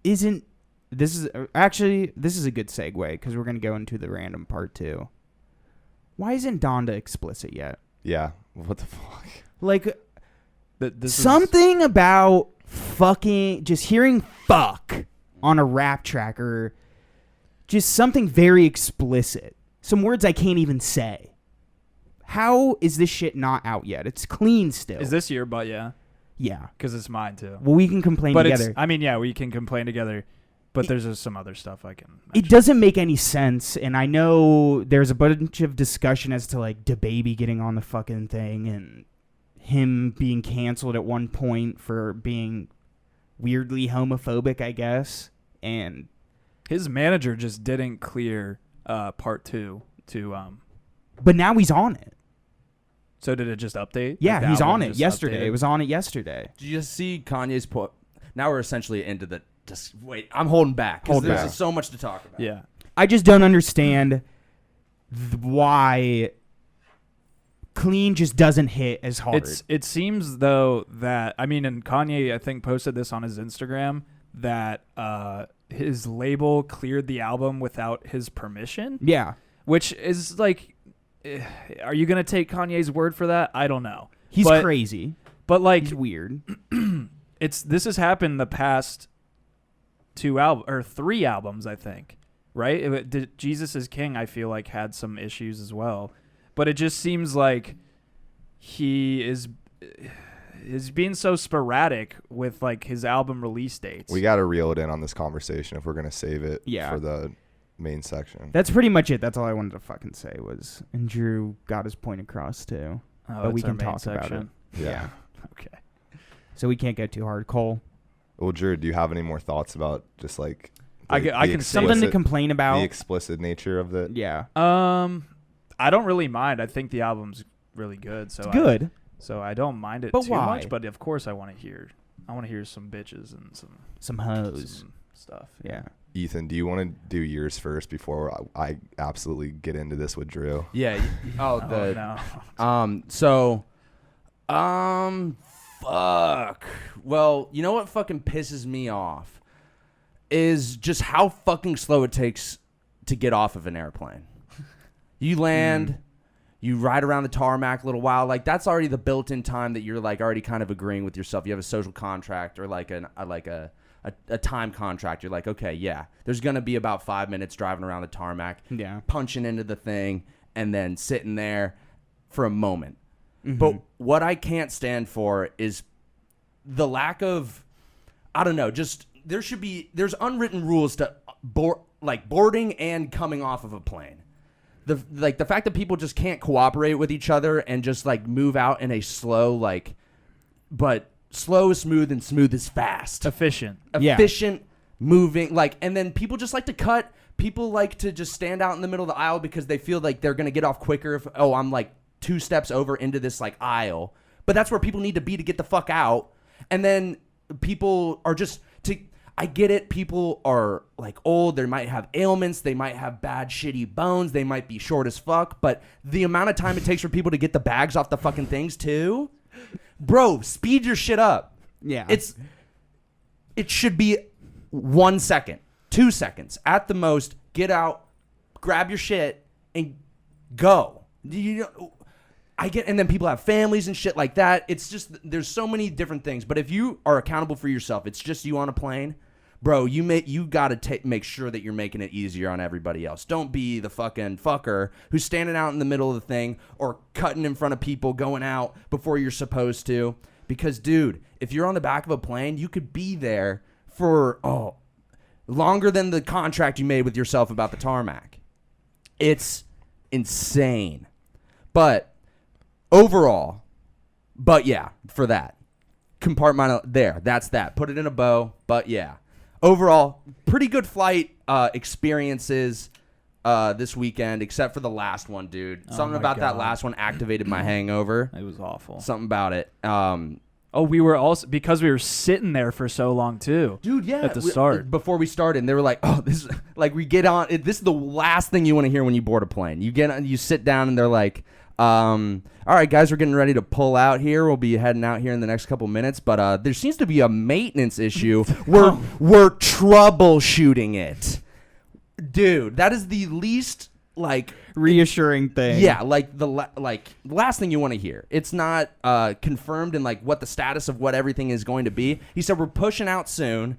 isn't this is a good segue because we're gonna go into the random part too. Why isn't Donda explicit yet? Yeah. What the fuck? Like This something about fucking just hearing fuck on a rap track or just something very explicit. Some words I can't even say. How is this shit not out yet? It's clean still. Is this your butt? Yeah. Yeah. Because it's mine too. Well, we can complain But together. we can complain together. But there's just some other stuff I can It mention. doesn't make any sense, and I know there's a bunch of discussion as to like DaBaby getting on the fucking thing and him being canceled at one point for being weirdly homophobic, I guess. And His manager just didn't clear part 2 to but now he's on it. So did it just update? Yeah, Like, the he's album on it just yesterday. updated? It was on it yesterday. Did you just see Kanye's Now we're essentially into the. Just wait, I'm holding back. 'Cause Hold there's back. so much to talk about. Yeah. I just don't understand why clean just doesn't hit as hard. It seems though that and Kanye I think posted this on his Instagram that his label cleared the album without his permission, yeah. which is like, are you gonna take Kanye's word for that? I don't know. He's But- crazy. But like, He's weird. this has happened the past 3 albums, I think. Right? Jesus is King, I feel like, had some issues as well. But it just seems like he is being so sporadic with like his album release dates. We got to reel it in on this conversation if we're going to save it Yeah. for the main section. That's pretty much it. That's all I wanted to fucking say was, and Drew got his point across too. Oh, but we it's our can main talk about it. section. Yeah. Okay. So we can't go too hard. Cole, Well, Drew, do you have any more thoughts about just like I can say something to explicit- complain the about. explicit nature of it? Yeah, I don't really mind. I think the album's really good. So it's good. So I don't mind it But too why? much. But of course, I want to hear some bitches and Some hoes. some stuff. Yeah. Ethan, do you want to do yours first before I absolutely get into this with Drew? Yeah. Oh no. Fuck. Well, you know what fucking pisses me off is just how fucking slow it takes to get off of an airplane. You land, you ride around the tarmac a little while. Like, that's already the built-in time that you're like already kind of agreeing with yourself. You have a social contract or like a time contract. You're like, okay, yeah, there's gonna be about 5 minutes driving around the tarmac, Yeah. punching into the thing, and then sitting there for a moment. Mm-hmm. But what I can't stand for is the lack of, I don't know, just there's unwritten rules to boarding and coming off of a plane. The fact that people just can't cooperate with each other and just like move out in a slow, but slow is smooth and smooth is fast. Efficient. Yeah. Efficient, moving, and then people just like to cut. People like to just stand out in the middle of the aisle because they feel like they're gonna get off quicker if I'm like 2 steps over into this like aisle. But that's where people need to be to get the fuck out. And then people are I get it. People are like old. They might have ailments. They might have bad, shitty bones. They might be short as fuck. But the amount of time it takes for people to get the bags off the fucking things too, bro, speed your shit up. Yeah. It should be 1 second, 2 seconds at the most. Get out, grab your shit, and go. And then people have families and shit like that. It's just, there's so many different things. But if you are accountable for yourself, it's just you on a plane, bro, you gotta make sure that you're making it easier on everybody else. Don't be the fucking fucker who's standing out in the middle of the thing or cutting in front of people going out before you're supposed to. Because, dude, if you're on the back of a plane, you could be there for, longer than the contract you made with yourself about the tarmac. It's insane. But overall, for that. Compartmental there. That's that. Put it in a bow. But yeah. Overall, pretty good flight experiences this weekend, except for the last one, dude. Something about that last one activated my hangover. It was awful. Something about it. We were also, because we were sitting there for so long too. Dude, yeah. At the start. Before we started, and they were like, oh, this is, like, we get on. This is the last thing you want to hear when you board a plane. You sit down, and they're like, all right, guys, we're getting ready to pull out here. We'll be heading out here in the next couple minutes, but there seems to be a maintenance issue. We're troubleshooting it. Dude, that is the least, like, reassuring thing. Yeah, like the last thing you want to hear. It's not confirmed in like what the status of what everything is going to be. He said we're pushing out soon,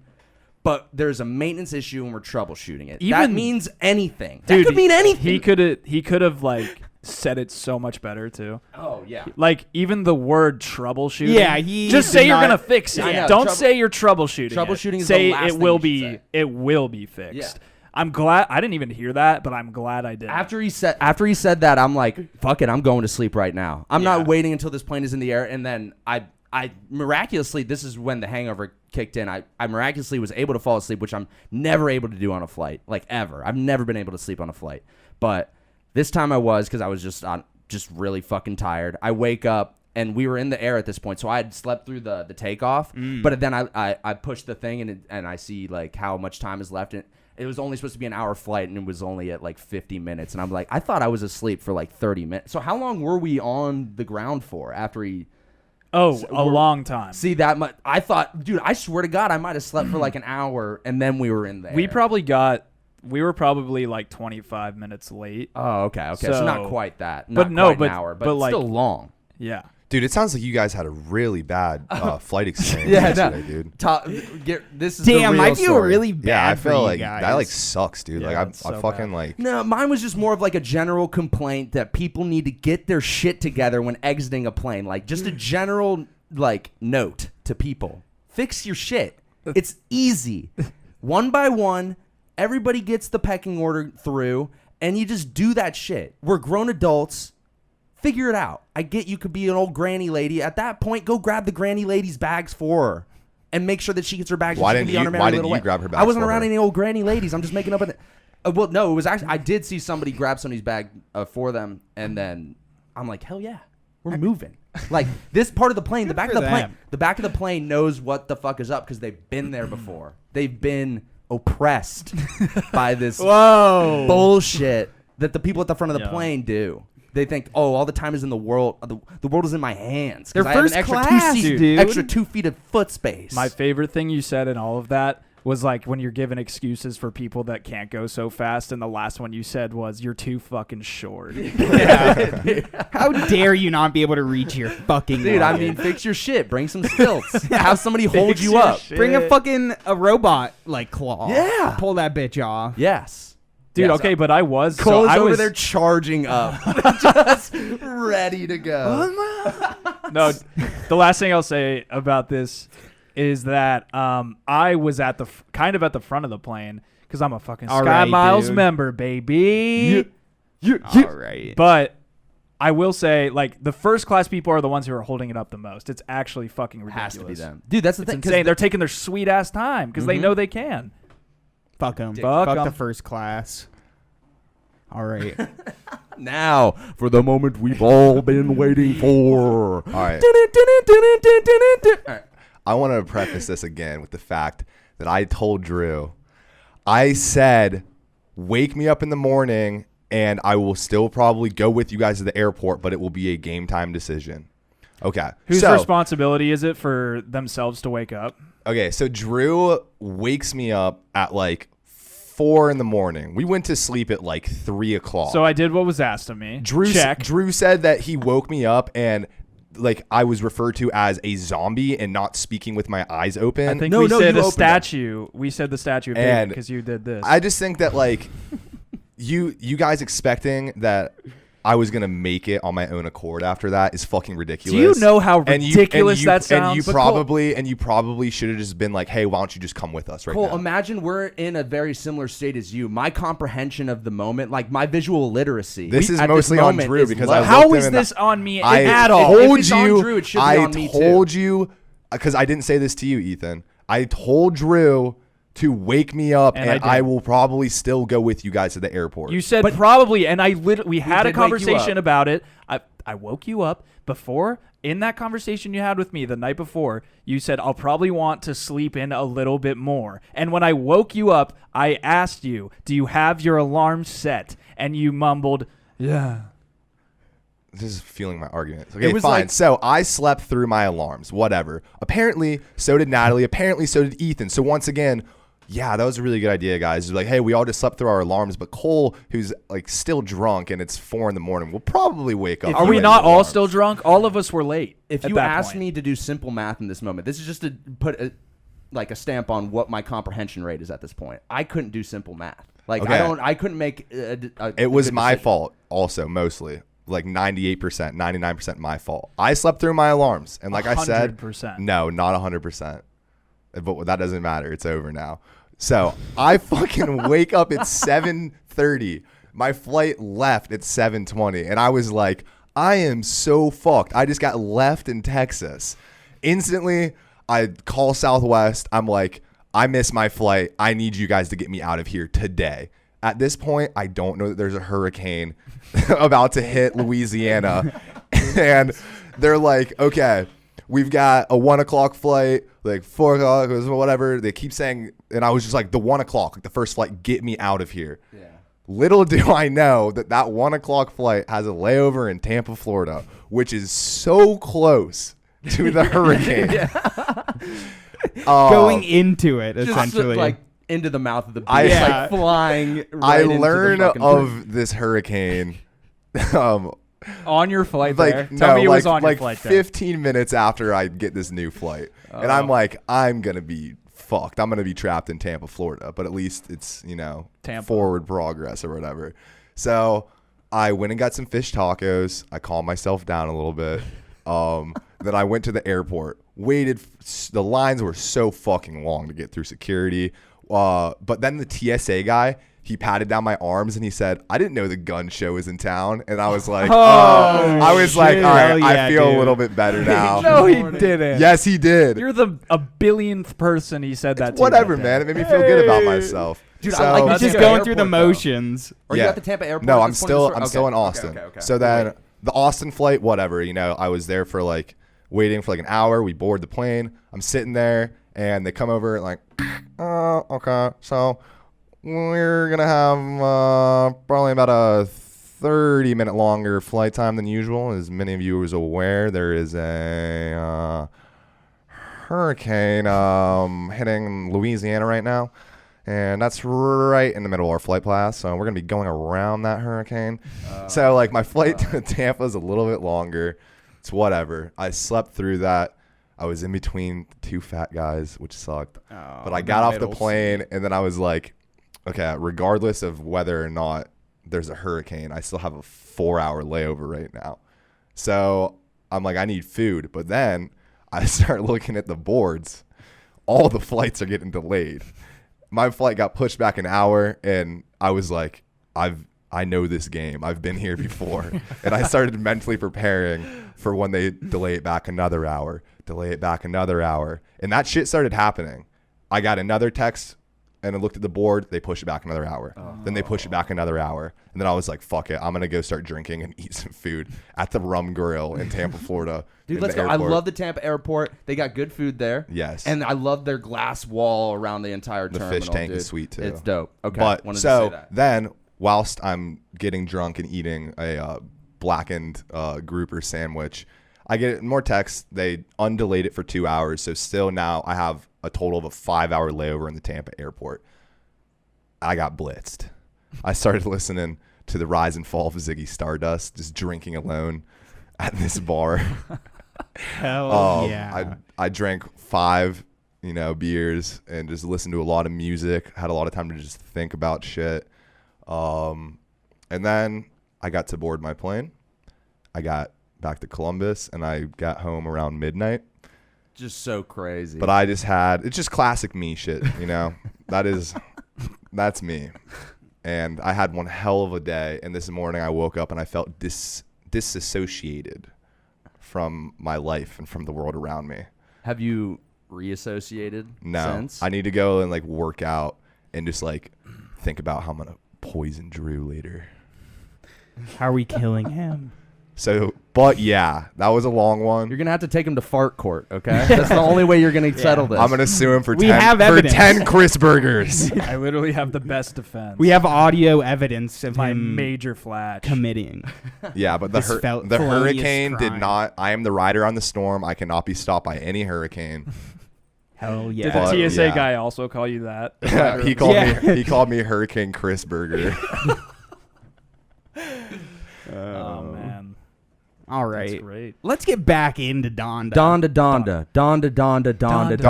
but there's a maintenance issue and we're troubleshooting it. That means anything. Dude, that could mean anything. He could have like said it so much better too. Oh yeah. Like even the word troubleshooting. Yeah, he just say you're gonna fix it. Yeah. Don't say you're troubleshooting. Troubleshooting is say the last it will thing you be. say. It will be fixed. Yeah. I'm glad I didn't even hear that, but I'm glad I did. After he said that, I'm like, fuck it, I'm going to sleep right now. I'm not waiting until this plane is in the air. And then I miraculously, this is when the hangover kicked in. I miraculously was able to fall asleep, which I'm never able to do on a flight, like ever. I've never been able to sleep on a flight, but this time I was, because I was just really fucking tired. I wake up. And we were in the air at this point, so I had slept through the takeoff. But then I pushed the thing, and I see like how much time is left. And it was only supposed to be an hour flight, and it was only at like 50 minutes. And I'm like, I thought I was asleep for like 30 minutes. So how long were we on the ground for after he? Oh, a long time. See that much? I thought, dude, I swear to God, I might have slept for like an hour, and then we were in there. We were probably like 25 minutes late. Oh, okay. So not quite that. Not quite an hour, but like, still long. Yeah. Dude, it sounds like you guys had a really bad flight experience yesterday, dude. This is damn. the real I feel story. really bad. Yeah, I for feel you like guys. that like sucks, dude. Yeah, like it's I so fucking bad. like. No, mine was just more of like a general complaint that people need to get their shit together when exiting a plane. Like just a general like note to people. Fix your shit. It's easy. One by one, everybody gets the pecking order through, and you just do that shit. We're grown adults. Figure it out. I get you could be an old granny lady. At that point, go grab the granny lady's bags for her and make sure that she gets her bags. Why didn't you grab her bags? I wasn't for around her? any old granny ladies. I'm just making up an. Well, no, it was actually I did see somebody grab somebody's bag for them, and then I'm like, hell yeah, we're moving. Like this part of the plane, the back of the plane, the back of the plane knows what the fuck is up because they've been there before. They've been oppressed by this bullshit that the people at the front of the plane do. They think, oh, all the time is in the world. The world is in my hands. They're I have first an extra class, dude. extra 2 feet of foot space. My favorite thing you said in all of that was like when you're giving excuses for people that can't go so fast, and the last one you said was you're too fucking short. How dare you not be able to reach your fucking Dude, I luggage? mean, fix your shit. Bring some stilts. Have somebody hold you up. Shit. Bring a robot like claw. Yeah. Pull that bitch off. Yes. Dude, Yes. okay, but I was Cole is I over was, there charging up, just ready to go. No, the last thing I'll say about this is that I was at the kind of at the front of the plane because I'm a fucking All Sky right, Miles dude. member, baby. All right. But I will say, like, the first class people are the ones who are holding it up the most. It's actually fucking ridiculous. Has to be them, dude. That's the It's thing. insane. They're taking their sweet ass time because they know they can. Fuck them. Fuck Fuck 'em. the first class. All right. Now for the moment we've all been waiting for. All right. I want to preface this again with the fact that I told Drew, I said, wake me up in the morning and I will still probably go with you guys to the airport, but it will be a game time decision. Okay. Whose responsibility is it for themselves to wake up? Okay, so Drew wakes me up at like 4 a.m. We went to sleep at like 3 o'clock. So I did what was asked of me. Drew said that he woke me up and like I was referred to as a zombie and not speaking with my eyes open. I think we said a statue. We said the statue of David because you did this. I just think that like you guys expecting that I was gonna make it on my own accord after that is fucking ridiculous. Do you know how ridiculous that sounds? And you probably should have just been like, hey, why don't you just come with us right Cole, now? imagine we're in a very similar state as you. My comprehension of the moment, like my visual literacy. This is mostly on Drew because I how looked is him this on me I at all? If it's on Drew, it should be on me, too. I told you, because I didn't say this to you, Ethan. I told Drew to wake me up, and I will probably still go with you guys to the airport. You said probably, and we had a did wake you conversation up. about it. I woke you up before. In that conversation you had with me the night before, you said, I'll probably want to sleep in a little bit more. And when I woke you up, I asked you, do you have your alarm set? And you mumbled, yeah. This is fueling my argument. Okay, fine. So I slept through my alarms, whatever. Apparently, so did Natalie. Apparently, so did Ethan. So once again, yeah, that was a really good idea, guys. Like, hey, we all just slept through our alarms, but Cole, who's like still drunk and it's 4 a.m, will probably wake up. Are we not all still drunk? All of us were late. If you asked me to do simple math in this moment, this is just to put a stamp on what my comprehension rate is at this point. I couldn't do simple math. Like Okay. I couldn't make. It was my fault, also mostly. Like 98%, 99% my fault. I slept through my alarms, and like 100%. I said, no, not 100%. But that doesn't matter. It's over now. So I fucking wake up at 7:30. My flight left at 7:20, and I was like, I am so fucked. I just got left in Texas. Instantly, I call Southwest. I'm like, I missed my flight. I need you guys to get me out of here today. At this point, I don't know that there's a hurricane about to hit Louisiana. And they're like, okay, we've got a 1 o'clock flight, like 4 o'clock, whatever. They keep saying, and I was just like, the 1 o'clock, like the first flight, get me out of here. Yeah. Little do I know that 1 o'clock flight has a layover in Tampa, Florida, which is so close to the hurricane. Going into it, essentially. Like into the mouth of the beast, like flying right I into learn the fucking of this hurricane on your flight like, there. No, Tell me it was like, on your like flight 15 minutes after I get this new flight. And I'm like, I'm going to be fucked. I'm going to be trapped in Tampa, Florida. But at least it's, Tampa. Forward progress or whatever. So I went and got some fish tacos. I calmed myself down a little bit. Then I went to the airport, waited. The lines were so fucking long to get through security. But then the TSA guy, he patted down my arms and he said, I didn't know the gun show was in town. And I was like, all right, I feel a little bit better now. No, he didn't. Yes, he did. You're a billionth person he said that to. Whatever, man. It made me feel good about myself. Dude, so, I like just going through the motions. Are you at the Tampa airport? No, I'm still in Austin. Okay. So then the Austin flight, whatever, I was there for like waiting for like an hour. We board the plane. I'm sitting there and they come over and like, okay, so we're going to have probably about a 30-minute longer flight time than usual. As many of you are aware, there is a hurricane hitting Louisiana right now. And that's right in the middle of our flight path. So we're going to be going around that hurricane. So like my flight to Tampa is a little bit longer. It's whatever. I slept through that. I was in between two fat guys, which sucked. But I got off the plane and then I was like, okay, regardless of whether or not there's a hurricane, I still have a 4-hour layover right now. So I'm like, I need food. But then I start looking at the boards. All the flights are getting delayed. My flight got pushed back an hour, and I was like, I know this game. I've been here before. And I started mentally preparing for when they delay it back another hour, And that shit started happening. I got another text, and I looked at the board. They pushed it back another hour. Then they pushed it back another hour. And then I was like, fuck it. I'm going to go start drinking and eat some food at the Rum Grill in Tampa, Florida. Dude, let's go. Airport. I love the Tampa airport. They got good food there. Yes. And I love their glass wall around the entire terminal. The fish tank is sweet, too. It's dope. Okay. But so then, whilst I'm getting drunk and eating a blackened grouper sandwich, I get more texts. They undelayed it for 2 hours. So still now I have a total of a 5-hour layover in the Tampa airport. I got blitzed. I started listening to the rise and fall of Ziggy Stardust, just drinking alone at this bar. Hell yeah. I drank 5, beers and just listened to a lot of music. Had a lot of time to just think about shit. And then I got to board my plane. I got back to Columbus, and I got home around midnight. Just so crazy. But it's just classic me shit, you know? That's me. And I had one hell of a day, and this morning I woke up and I felt disassociated from my life and from the world around me. Have you reassociated since? I need to go and like work out and just like think about how I'm gonna poison Drew later. How are we killing him? So, but yeah, that was a long one. You're gonna have to take him to fart court, okay? That's the only way you're gonna settle this. I'm gonna sue him for We have for evidence. 10 Chris burgers. I literally have the best defense. We have audio evidence of my him major flash. committing. Yeah, but the felonious hurricane did crime. not. I am the rider on the storm. I cannot be stopped by any hurricane. Hell Did yeah. But, the TSA yeah. guy also call you that? He called me Hurricane Chris Burger. Oh man, All that's right. great. Let's get back into Donda. Donda. Donda, Donda, Donda,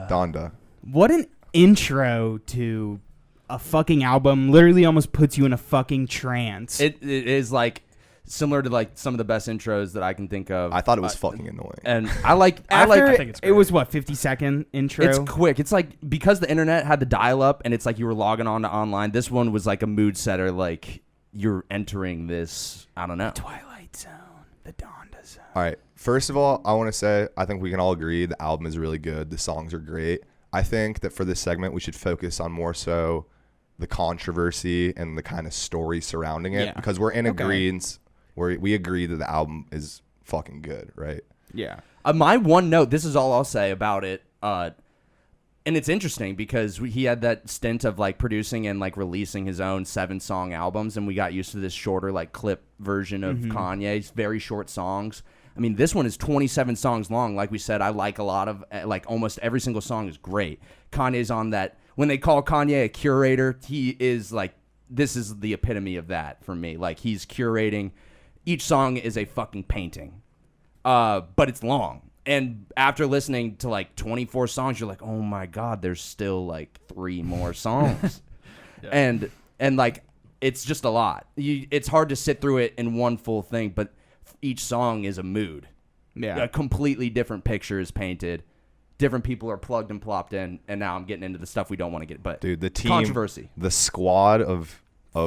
Donda. What an intro to a fucking album. Literally almost puts you in a fucking trance. It is like similar to like some of the best intros that I can think of. I thought it was fucking annoying. And I like After I think it's it great. was what, 50-second intro? it's quick. It's like because the internet had the dial up and it's like you were logging on to online. This one was like a mood setter, like you're entering this, I don't know. Twilight Zone, the Donda Zone. All right. First of all, I want to say I think we can all agree the album is really good. The songs are great. I think that for this segment, we should focus on more so the controversy and the kind of story surrounding it because we're in agreement. We agree that the album is fucking good, right? Yeah. My one note, this is all I'll say about it. And it's interesting because he had that stint of like producing and like releasing his own 7-song albums, and we got used to this shorter like clip version of Kanye's very short songs. I mean, this one is 27 songs long. Like we said, I like a lot of like almost every single song is great. Kanye's on that. When they call Kanye a curator, he is like, this is the epitome of that for me. Like he's curating. Each song is a fucking painting, but it's long. And after listening to like 24 songs, you're like, oh my God, there's still like 3 more songs. And like, it's just a lot. It's hard to sit through it in one full thing, but each song is a mood. Yeah. A completely different picture is painted. Different people are plugged and plopped in. And now I'm getting into the stuff we don't want to get. But Dude, the team, controversy. the squad of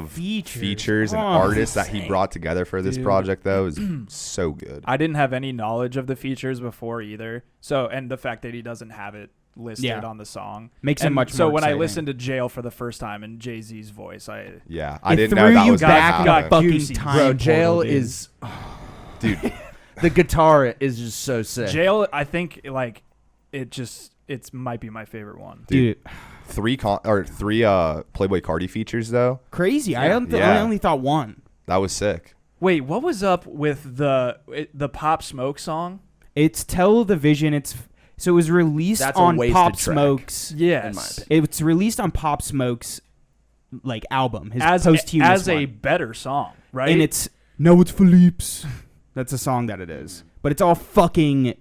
features and artists that he brought together for this project, though, is so good. I didn't have any knowledge of the features before either. So, and the fact that he doesn't have it listed on the song makes it much more So when exciting. I listened to Jail for the first time in Jay-Z's voice, I didn't know that was back gonna a happen. fucking Goosey. time. Bro, Jail portal, dude. is... Dude, The guitar is just so sick. Jail, I think like it might be my favorite one. Dude, 3 Playboy Cardi features though. crazy. I Yeah. only thought one. That was sick. Wait, what was up with the Pop Smoke song? It's Tell the Vision. So it was released That's a on wasted Pop track. Smoke's. Yes, In my opinion. It's released on Pop Smoke's like album, his as posthumous a one. better song, right? And it's Philippe's. That's a song that it is. But it's all fucking.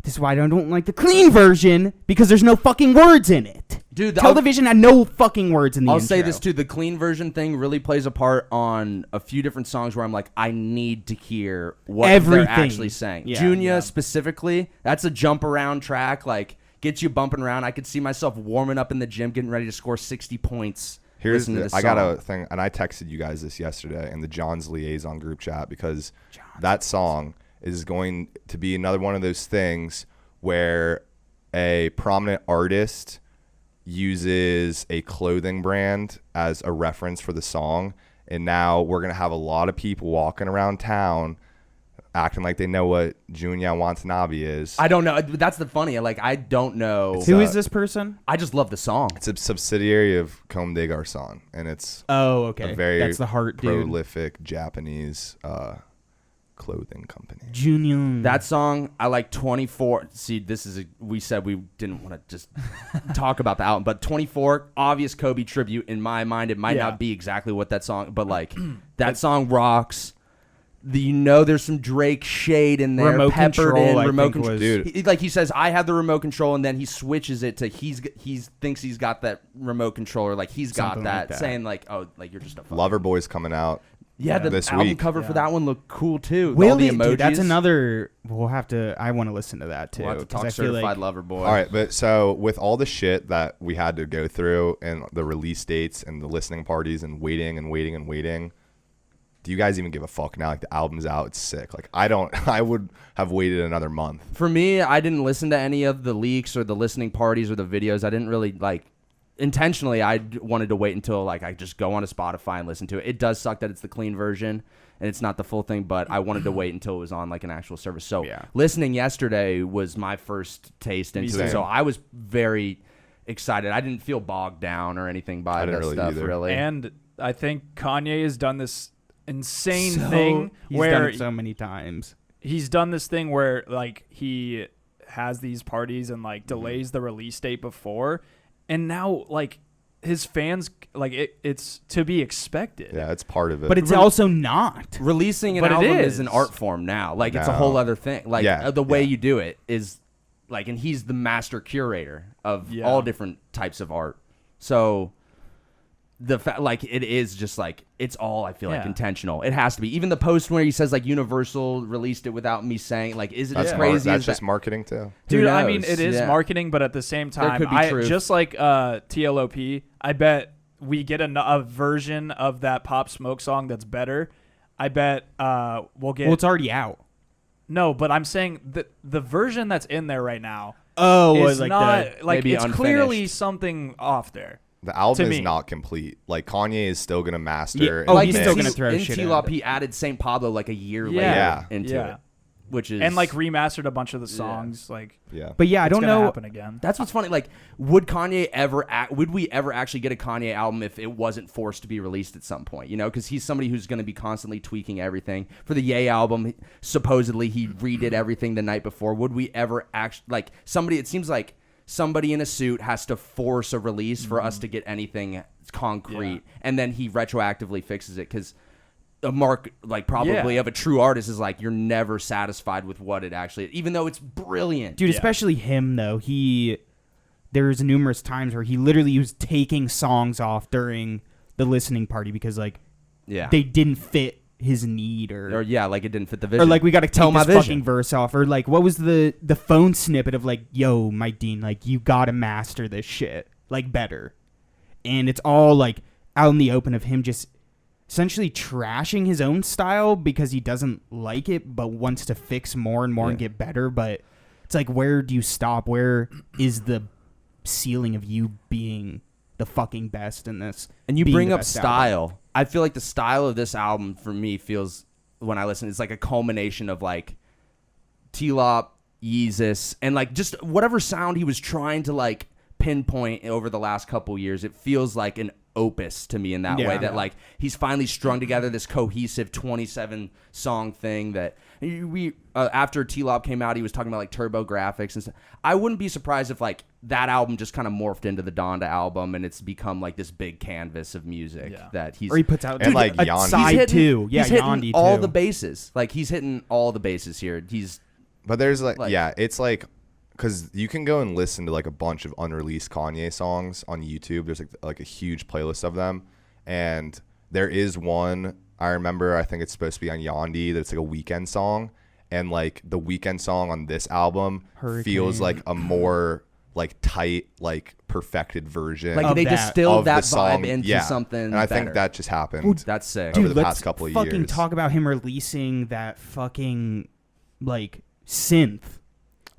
This is why I don't like the clean version, because there's no fucking words in it. Dude, Television had no fucking words in the I'll intro. say this too. The clean version thing really plays a part on a few different songs where I'm like, I need to hear what Everything. they're actually saying. Yeah, Junior specifically, that's a jump around track, like gets you bumping around. I could see myself warming up in the gym, getting ready to score 60 points. Here's listening to this I got song. a thing, and I texted you guys this yesterday in the John's Liaison group chat because that song is going to be another one of those things where a prominent artist uses a clothing brand as a reference for the song, and now we're going to have a lot of people walking around town acting like they know what Junya Watanabe is. I don't know. That's the funny. Like, I don't know. Who is this person? I just love the song. It's a subsidiary of Comme des Garçons, and it's Oh, okay. a very That's the heart, dude. prolific Japanese clothing company. Junior. That song, I like 24. See, we said we didn't want to just talk about the album, but 24, obvious Kobe tribute in my mind. It might not be exactly what that song, but like that song rocks. there's some Drake shade in there, Remote peppered control, in I remote think control. Dude. He says, I have the remote control, and then he switches it to he thinks he's got that remote controller, like he's got Something that, like that. saying like, oh, like you're just a fucking. Loverboy's coming out. Yeah, the this album week. cover for that one looked cool too. Will All the it? emojis. Dude, that's another. We'll have to. I want to listen to that too. We'll have to 'cause talk I feel Certified like Lover Boy. All right, but so with all the shit that we had to go through and the release dates and the listening parties and waiting, do you guys even give a fuck now? Like the album's out, it's sick. Like I would have waited another month. For me, I didn't listen to any of the leaks or the listening parties or the videos. I didn't really intentionally. I wanted to wait until like I just go on to Spotify and listen to it. It does suck that it's the clean version and it's not the full thing, but I wanted to wait until it was on like an actual service. So listening yesterday was my first taste into it. So I was very excited. I didn't feel bogged down or anything by that stuff really. And I think Kanye has done this insane thing he's where done it so many times. He's done this thing where like he has these parties and like delays the release date before, and now like his fans like it's to be expected. Yeah, it's part of it. But it's also not. Releasing an But it album is. is an art form now. Like it's a whole other thing. Like the way you do it is like, and he's the master curator of all different types of art. So the fact, like, it is just like it's all I feel like intentional. It has to be. Even the post where he says like Universal released it without me saying, like, is it as crazy? That's just marketing too, dude. I mean, it is marketing, but at the same time, just like TLOP, I bet we get a version of that Pop Smoke song that's better. I bet we'll get. Well, it's already out. No, but I'm saying that the version that's in there right now. Is like not like maybe it's unfinished. Clearly something off there. The album is not complete. Like Kanye is still gonna master. Yeah. and He's still gonna throw in shit T-Lop, in. he added St. Pablo like a year later into it, which is and like remastered a bunch of the songs. Like But yeah, I don't know. Happen again. That's what's funny. Like, would we ever actually get a Kanye album if it wasn't forced to be released at some point? You know, because he's somebody who's going to be constantly tweaking everything. For the Ye album, supposedly he redid everything the night before. Would we ever actually like somebody? It seems like somebody in a suit has to force a release for us to get anything concrete, and then he retroactively fixes it because. A mark like probably of a true artist is like you're never satisfied with what it actually is, even though it's brilliant, dude. Especially him though. There's numerous times where he literally was taking songs off during the listening party because like they didn't fit his need or like it didn't fit the vision, or like we got to tell take my this vision. fucking verse off, or like what was the phone snippet of like, yo, Mike Dean, like you gotta master this shit like better, and it's all like out in the open of him just essentially trashing his own style because he doesn't like it but wants to fix more and more and get better. But it's like, where do you stop? Where is the ceiling of you being the fucking best in this? And you bring up style. Album. I feel like the style of this album for me feels, when I listen, it's like a culmination of like T-Lop, Yeezus, and like just whatever sound he was trying to like pinpoint over the last couple years. It feels like an opus to me in that way, that like he's finally strung together this cohesive 27 song thing that we after T-Lop came out, he was talking about like turbo graphics and stuff. I wouldn't be surprised if like that album just kind of morphed into the Donda album and it's become like this big canvas of music that he's, or he puts out and like a side too. He's hitting all the bases. Like he's hitting all the bases here. But there's like it's like, because you can go and listen to like a bunch of unreleased Kanye songs on YouTube. There's like a huge playlist of them. And there is one, I remember, I think it's supposed to be on Yandi, that's like a Weeknd song. And like the Weeknd song on this album feels like a more like tight, like perfected version. Like they distilled that song. vibe into something and I better. think that just happened. That's sick. Over Dude, the past couple of years. Fucking talk about him releasing that fucking like synth.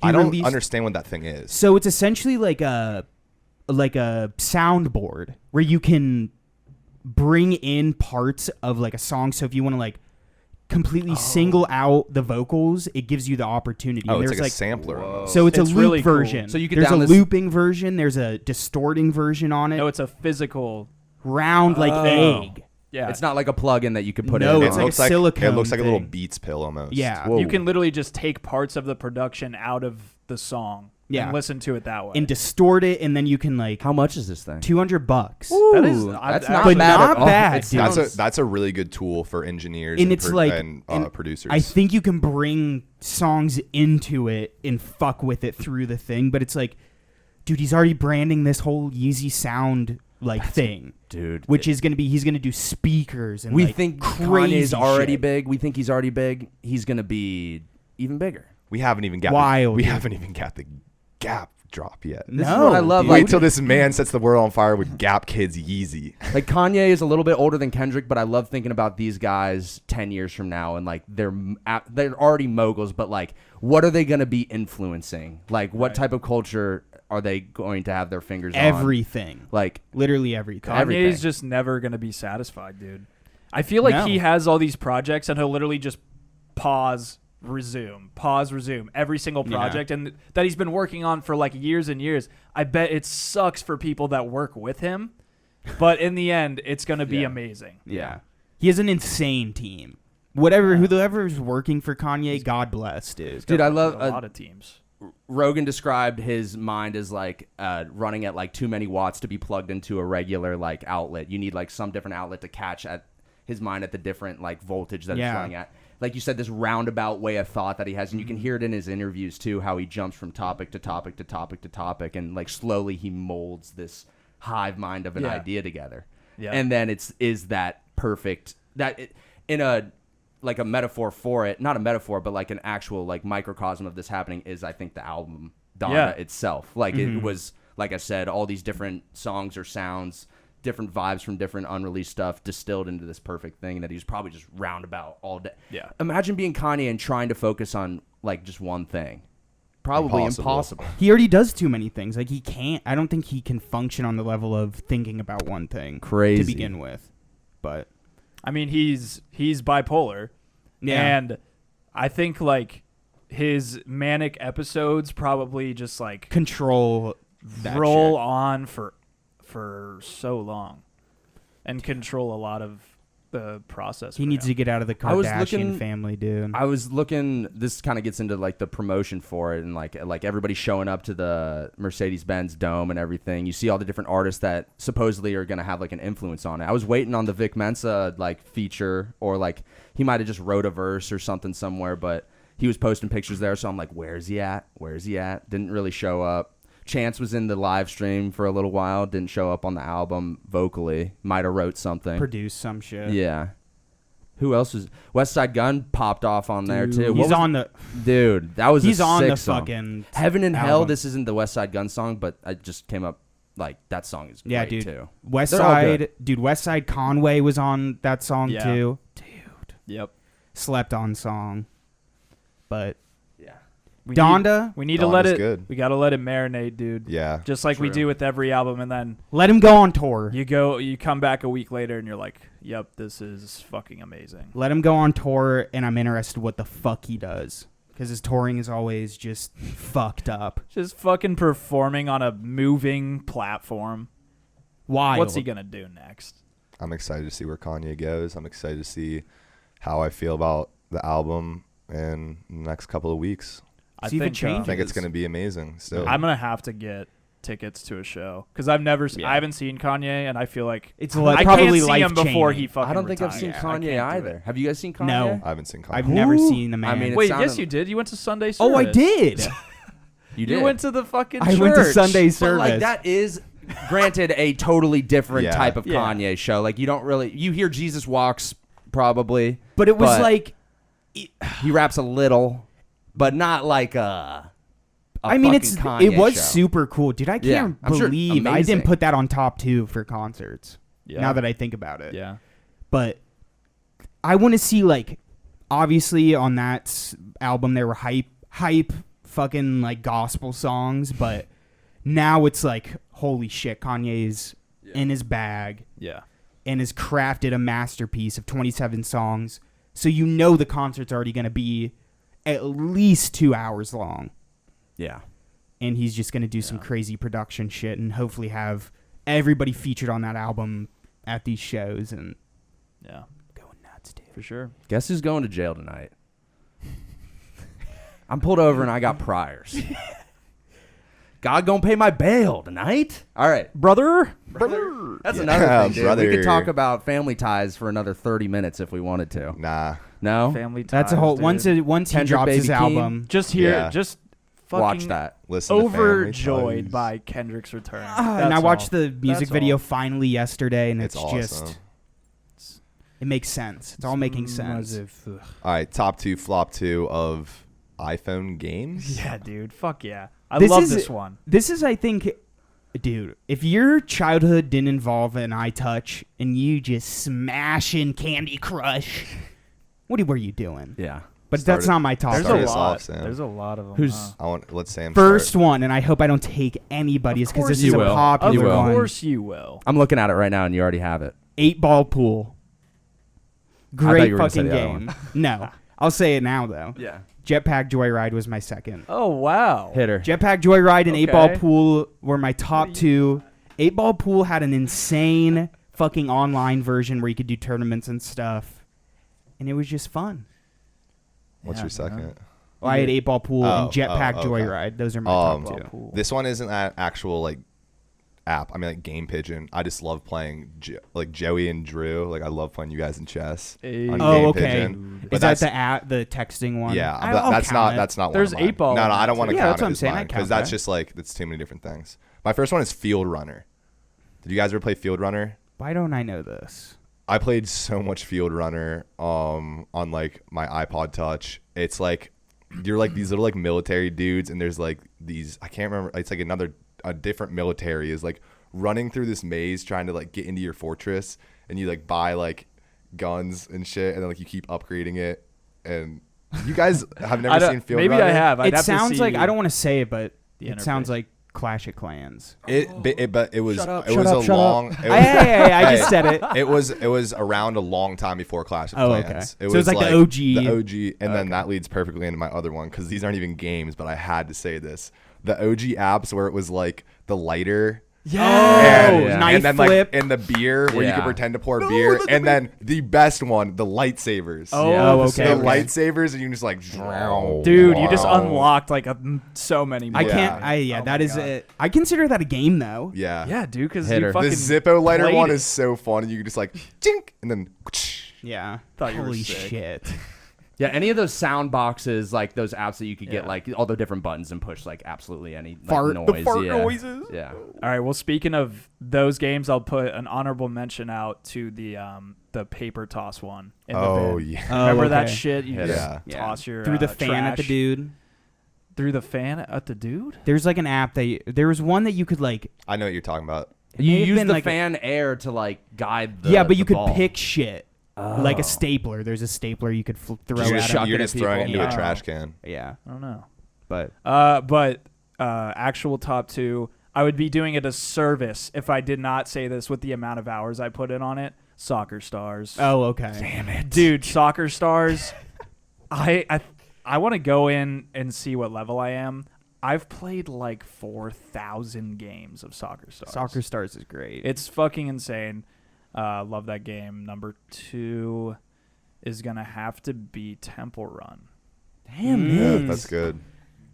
I don't understand what that thing is. So it's essentially like a soundboard where you can bring in parts of like a song. So if you want to like completely single out the vocals, it gives you the opportunity. Oh, and it's like a sampler. Almost. So it's a loop really version. cool. So you can there's a looping version. There's a distorting version on it. No, it's a physical round like egg. Yeah, it's not like a plug-in that you could put in. No, it's like a silicone It looks like a little thing. Beats pill almost. Yeah. You can literally just take parts of the production out of the song Yeah. and listen to it that way. and distort it, and then you can like How much is this thing? $200. That is- that's I- not but bad not at all. bad, It dude. sounds- That's a really good tool for engineers And it's like- and and producers. I think you can bring songs into it and fuck with it through the thing, but it's like, dude, he's already branding this whole Yeezy sound like thing, dude. which is gonna be he's gonna do speakers and We like, think crazy Kanye's already shit. big. We think he's already big. He's gonna be even bigger. we haven't even got Wild, we dude. haven't even got the Gap drop yet. This is No, what I love. dude. Like, Wait till this man sets the world on fire with Gap Kids Yeezy. like Kanye is a little bit older than Kendrick, but I love thinking about these guys 10 years from now, and like they're already moguls, but like what are they going to be influencing? Like what type of culture are they going to have their fingers on? Everything, Like literally everything. everything. Kanye's just never going to be satisfied, dude. I feel like No. he has all these projects and he'll literally just pause, resume every single project and that he's been working on for like years and years. I bet it sucks for people that work with him, but in the end, it's going to be amazing. Yeah, he has an insane team. Whoever's working for Kanye, God bless, dude. Dude, I love a lot of teams. Rogan described his mind as like running at like too many watts to be plugged into a regular like outlet. You need like some different outlet to catch at his mind at the different like voltage that it's running at. Like you said, this roundabout way of thought that he has, and you can hear it in his interviews too, how he jumps from topic to topic to topic to topic, and like slowly he molds this hive mind of an idea together. Yeah. And then is that perfect in a like a metaphor for it, not a metaphor, but like an actual like microcosm of this happening is, I think, the album Donda itself. Like it was, like I said, all these different songs or sounds, different vibes from different unreleased stuff distilled into this perfect thing that he was probably just roundabout all day. Yeah. Imagine being Kanye and trying to focus on like just one thing. Probably impossible. He already does too many things. Like he can't. I don't think he can function on the level of thinking about one thing Crazy. to begin with. But I mean, he's bipolar, and I think like his manic episodes probably just like control that roll shit. on for so long, and control a lot of the process. He needs to get out of the I was Kardashian looking- family, dude. I was looking. This kind of gets into like the promotion for it, and like everybody showing up to the Mercedes-Benz Dome and everything. You see all the different artists that supposedly are gonna have like an influence on it. I was waiting on the Vic Mensa like feature, or like he might have just wrote a verse or something somewhere, but he was posting pictures there. So I'm like, where's he at? Where's he at? Didn't really show up. Chance was in the live stream for a little while. Didn't show up on the album vocally. Might have wrote something. Produce some shit. Yeah. Who else was? West Side Gun popped off on there too. What He's was- on the. Dude, that was He's a on sick the song. fucking Heaven and Hell. album. This isn't the West Side Gun song, but I just came up like that song is Yeah, great dude. too. West They're all Side, dude. West Side Conway was on that song Yeah. too. Dude, Yep. slept on song. But Yeah. Donda, We need to let Donda's it. good. We got to let it marinate, dude. Yeah. Just like we True. do with every album, and then let him go on tour. you come back a week later, and you're like, "Yep, this is fucking amazing." Let him go on tour, and I'm interested what the fuck he does. Because his touring is always just fucked up. Just fucking performing on a moving platform. Wild. What's he gonna do next? I'm excited to see where Kanye goes. I'm excited to see how I feel about the album in the next couple of weeks. See if it I changes. think it's going to be amazing still. I'm gonna have to get tickets to a show because I've never, I haven't seen Kanye, and I feel like It's I probably can't see him before life-changing. he fucking. I don't think I've retires. seen I Kanye can't do either. it. Have you guys seen Kanye? No. I haven't seen Kanye. I've never seen the man. I mean, Wait, sounded- yes, you did. You went to Sunday service. Oh, I did. You did. You went to the fucking. I went to church. Sunday But service. like that is granted a totally different Yeah. type of Yeah. Kanye show. Like you don't really you hear Jesus Walks probably, but it was but- like, he raps a little, but not like a I mean, fucking Kanye it was show. super cool, dude. I Yeah, can't I'm sure believe I amazing. didn't put that on top 2 for concerts. Yeah. Now that I think about it, Yeah. but I want to see, like, obviously on that album there were hype fucking like gospel songs, but now it's like, holy shit, Kanye's in his bag Yeah. and has crafted a masterpiece of 27 songs. So you know the concert's already going to be at least 2 hours long. Yeah. And he's just going to do some crazy production shit and hopefully have everybody featured on that album at these shows and Yeah. going nuts, dude. For sure. Guess who's going to jail tonight? I'm pulled over and I got priors. God gonna pay my bail tonight. All right, brother. that's another thing, dude. We could talk about family ties for another 30 minutes if we wanted to. Nah. No, Family ties. That's a whole. Dude. Once he Kendrick drops his Baby album, Just here, Yeah. just fucking watch that. Listen to Family overjoyed Ties. by Kendrick's return. and I watched the music That's video all. finally yesterday, and It's it's awesome. just. It makes sense. It's all making sense. All right, top 2 flop 2 of iPhone games. Yeah, dude. Fuck yeah. I This love is- this one. This is, I think, dude, if your childhood didn't involve an iTouch and you just smashing Candy Crush, what were you doing? Yeah. But Start that's it- not my top There's Start a us three. lot. off, Sam. There's a lot of them. Who's- Let's Sam First start. one, and I hope I don't take anybody's because this course is you a will. popular You will. Of one. course you will. I'm looking at it right now, and you already have it. 8-ball pool. thought Great you were gonna say fucking the other game. No, I'll say it now though. Yeah. Jetpack Joyride was my second. Oh wow. Hitter. Jetpack Joyride and Okay. 8-ball pool were my top two. 8-ball pool had an insane fucking online version where you could do tournaments and stuff, and it was just fun. What's Yeah, your second? man. Well, I had 8-ball pool and Oh, Jetpack okay. Joyride. Those are my Um, top two. Pool. This one isn't an actual like app. I mean like Game Pigeon. I just love playing like Joey and Drew. Like I love playing you guys in chess. Hey. on Oh, Game okay. Pigeon. But Is that the app, the texting one? Yeah, I- but I'll that's count not it. that's not There's one of mine. 8-ball No, on I that don't want to too. Yeah, count that's what it I'm as saying. I mine count because that's that. just like that's too many different things. My first one is Field Runner. Did you guys ever play Field Runner? Why don't I know this? I played so much Field Runner on like my iPod Touch. It's like you're like these little like military dudes, and there's like these I can't remember. It's like a different military is like running through this maze trying to like get into your fortress, and you like buy like guns and shit, and then like you keep upgrading it. And you guys have never seen Field maybe Runner? I have. I'd It have to sounds see like I don't want to say it, but the it sounds interface. like Clash of Clans. But it was Shut up, it shut was up, a shut up. long. It was, I just said it. It was around a long time before Clash of Oh, okay. Clans. So it's like the OG. The OG, and then that leads perfectly into my other one because these aren't even games, but I had to say this: the OG apps where it was like the lighter. Yeah. Knife and then flip. like in the beer where you Yeah. could pretend to pour beer, and then the best one, the lightsabers. Oh, Yeah, the okay, the okay. lightsabers, and you can just like drown. Dude, you just Wow. unlocked like so many. I more. can't. Oh That my is God. it. I consider that a game though. Yeah. Yeah, dude, because Hitter. you The The fucking Zippo lighter played one it. is so fun, and you can just like chink, and then. Yeah. Thought you were Holy sick. shit. Yeah, any of those sound boxes, like those apps that you could get, Yeah. like all the different buttons and push, like absolutely any like, Fart- noise. the fart yeah. noises. Yeah. All right. Well, speaking of those games, I'll put an honorable mention out to the paper toss one. In the Oh bin. yeah. Remember that okay. shit? You Yeah. just toss your Through the fan at the trash dude. Through the fan at the dude. There's like an app there was one that you could like. I know what you're talking about. it may You have use been the like a- fan air to like guide the yeah, but the you could ball. pick shit. Like Oh. a stapler. There's a stapler you could throw You're at just, him. you're just throwing it into Yeah. a trash can. Yeah, I don't know. but But actual top two, I would be doing it a service if I did not say this with the amount of hours I put in on it. Soccer Stars. oh okay. Dude, Soccer Stars. I want to go in and see what level I am. I've played like 4,000 games of Soccer Stars. Soccer Stars is great. It's fucking insane. Love that game. Number 2 is gonna have to be Temple Run. Damn, Mm. Yeah, Nick. that's good.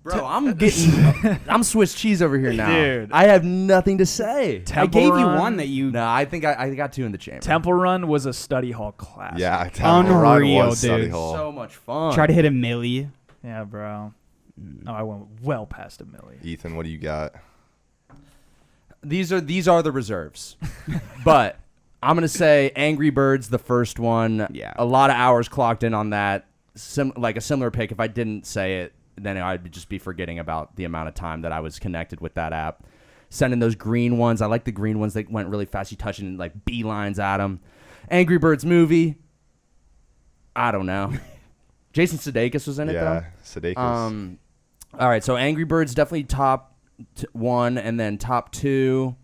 Bro, I'm getting I'm Swiss cheese over here now. Dude. I have nothing to say. I Temple gave you Run- one that you. No, I think I got two in the chamber. Temple Run was a study hall class. Yeah, Temple Run Unreal, was study dude. hall. So much fun. Try to hit a millie. Yeah, bro. No, I went well past a million. Ethan, what do you got? These are the reserves. But I'm gonna say Angry Birds, the first one. Yeah. A lot of hours clocked in on that. Like a similar pick. If I didn't say it, then I'd just be forgetting about the amount of time that I was connected with that app. Sending those green ones. I like the green ones that went really fast. You touch it and like beelines at them. Angry Birds movie. I don't know. Jason Sudeikis was in it though. Yeah, Sudeikis. All right, so Angry Birds definitely top one, and then top two.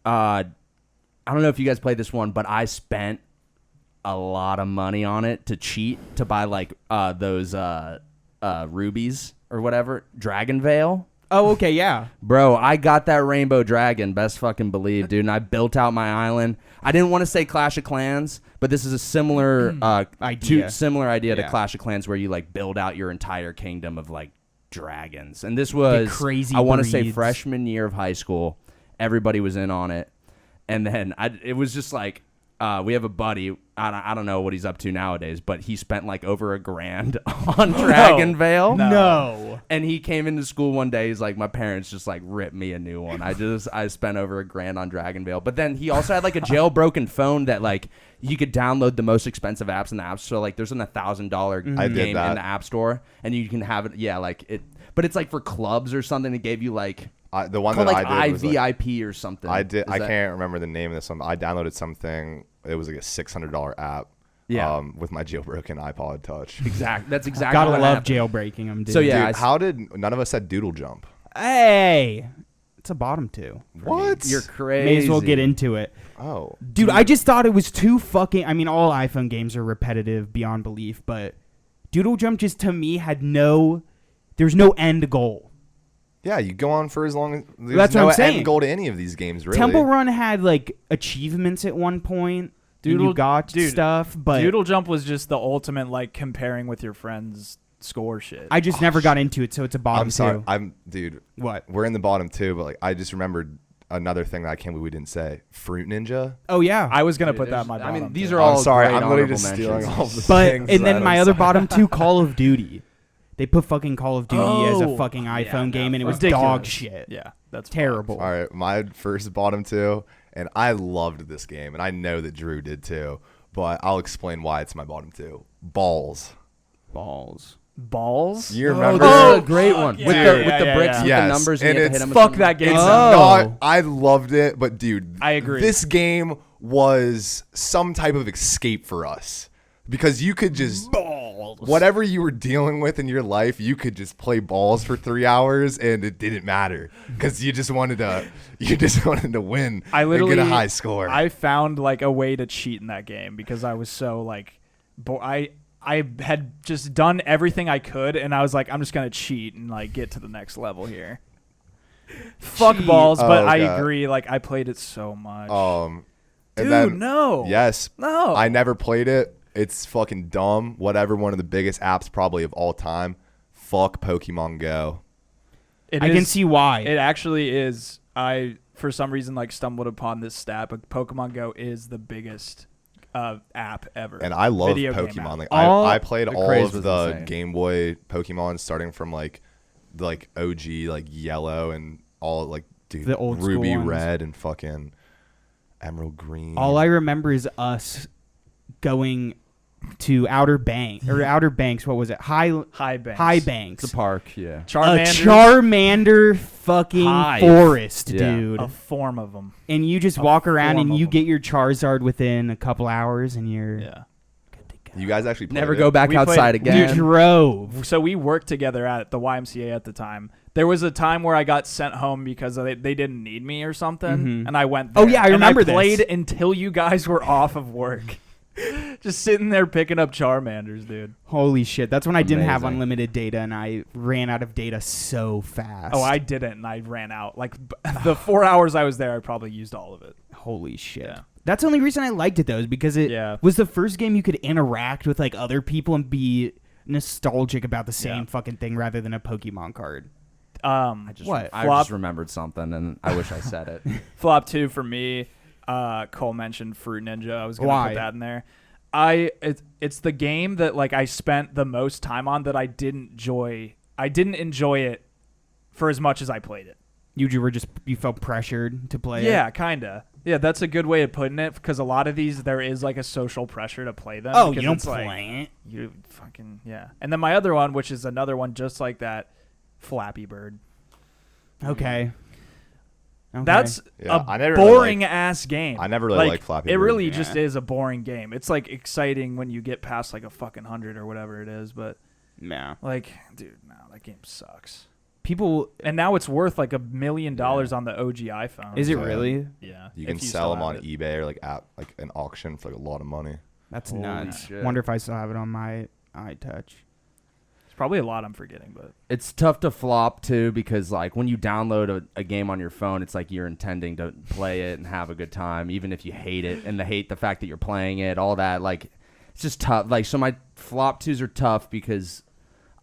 I don't know if you guys played this one, but I spent a lot of money on it to cheat to buy like those rubies or whatever, Dragon Veil. Oh, okay, yeah. Bro, I got that rainbow dragon, best fucking believe, dude. And I built out my island. I didn't want to say Clash of Clans, but this is a similar Idea. similar idea Yeah. to Clash of Clans, where you like build out your entire kingdom of like dragons. And this was crazy I want to say breeds. freshman year of high school. Everybody was in on it. And then it was just like we have a buddy. I don't know what he's up to nowadays, but he spent like over $1,000 on Dragonvale. No. And he came into school one day. He's like, my parents just like ripped me a new one. I spent over $1,000 on Dragonvale. But then he also had like a jailbroken phone that like you could download the most expensive apps in the app store. Like there's an $1,000 game in the app store, and you can have it. Yeah, like it. But it's like for clubs or something. It gave you like the one that like I did was IVIP or something. I can't remember the name of this one. I downloaded something. It was like a $600 app. Yeah. With my jailbroken iPod Touch. Exactly. That's exactly. Gotta what love happened. jailbreaking them, dude. So yeah, Dude, how did none of us said Doodle Jump? Hey, it's a bottom 2. What? You're crazy. May as well get into it. Oh, Dude, I just thought it was too fucking... I mean, all iPhone games are repetitive beyond belief, but Doodle Jump just, to me, had no... There's no end goal. yeah. You go on for as long as there's That's what no I'm saying. end goal to any of these games. Really. Temple Run had, like, achievements at one point. and you got stuff, but... Doodle Jump was just the ultimate, like, comparing with your friends score shit. I just never got into it, so it's a bottom I'm sorry. 2. Dude. What? We're in the bottom 2, but like I just remembered another thing that I can't believe we didn't say. Fruit Ninja. Oh, yeah. I was gonna Dude, put that in my I bottom. mean, these too. are all. I'm sorry. great I'm literally honorable just stealing mentions. all the But things. and then that my I'm other sorry. bottom 2, Call of Duty. They put fucking Call of Duty as a Oh, fucking yeah, iPhone game, and it was ridiculous. dog shit. Yeah, that's Terrible. All right, my first bottom 2, and I loved this game, and I know that Drew did too, but I'll explain why it's my bottom 2. Balls. Balls. Balls. You Oh, remember? this is a great one yeah, with yeah, the yeah, with the yeah, bricks yeah. with Yes, the numbers. and you have to it's- hit 'em with Fuck some- that game. It's Oh. not. I loved it, but dude, I agree. This game was some type of escape for us because you could just whatever you were dealing with in your life, you could just play balls for 3 hours and it didn't matter because you just wanted to win. I literally and get a high score. I found like a way to cheat in that game because I was so like, I had just done everything I could, and I was like, I'm just gonna cheat and like get to the next level here. Fuck Cheat. balls, but Oh, I God. agree. Like I played it so much. and Dude, then, no. Yes. No. I never played it. It's fucking dumb. Whatever. One of the biggest apps probably of all time. Fuck Pokemon Go. It I can is- see why. It actually is. I for some reason like stumbled upon this stat, but Pokemon Go is the biggest app ever. And I love Video game app. Pokemon. Like All- I played the all craze of was the insane. Game Boy Pokemon starting from like OG like Yellow and all like dude The old school Ruby ones. Red and fucking Emerald Green. All I remember is us going to Outer Banks. What was it? High Banks. the park. Yeah. A Charmander, Charmander fucking Hive. forest, Yeah. dude. a form of them. And you just walk around form and of you them. get your Charizard within a couple hours, and you're Yeah. good to go. You guys actually played Never it? go back We outside played- again. You drove. So we worked together at the YMCA at the time. There was a time where I got sent home because they didn't need me or something, Mhm. and I went Oh, there. yeah, I And remember this. played until you guys were off of work. Just sitting there picking up Charmanders, dude. Holy shit. That's when I didn't have Amazing. unlimited data, and I ran out of data so fast. Oh, I didn't, and I ran out. Like, the 4 hours I was there, I probably used all of it. Holy shit. Yeah. That's the only reason I liked it, though, is because it Yeah. was the first game you could interact with, like, other people and be nostalgic about the same Yeah. fucking thing rather than a Pokemon card. I just What? I Flop? just remembered something, and I wish I said it. Flop 2 for me. Cole mentioned Fruit Ninja. I was going to Why? put that in there. It's the game that like I spent the most time on that I didn't enjoy. I didn't enjoy it for as much as I played it. You felt pressured to play it? Yeah, kinda. Yeah, that's a good way of putting it because a lot of these there is like a social pressure to play them. Oh, you because don't it's like, play it? You fucking yeah. And then my other one, which is another one just like that, Flappy Bird. Okay. That's Yeah, a I never really boring ass game. I never really liked Flappy It Bird. really Yeah. just is a boring game. It's like exciting when you get past like a fucking 100 or whatever it is, but Yeah. like, dude, no, that game sucks. People... And now it's worth like $1 million on the OG iPhone. Is it Yeah. really? Yeah. You if can still sell them have on it. eBay or like at like an auction for like a lot of money. That's Holy nuts. shit. Wonder if I still have it on my iTouch. It's probably a lot I'm forgetting, but It's tough to flop too because like when you download a game on your phone, it's like you're intending to play it and have a good time, even if you hate it and the fact that you're playing it, all that. Like it's just tough. Like so, my flop 2s are tough because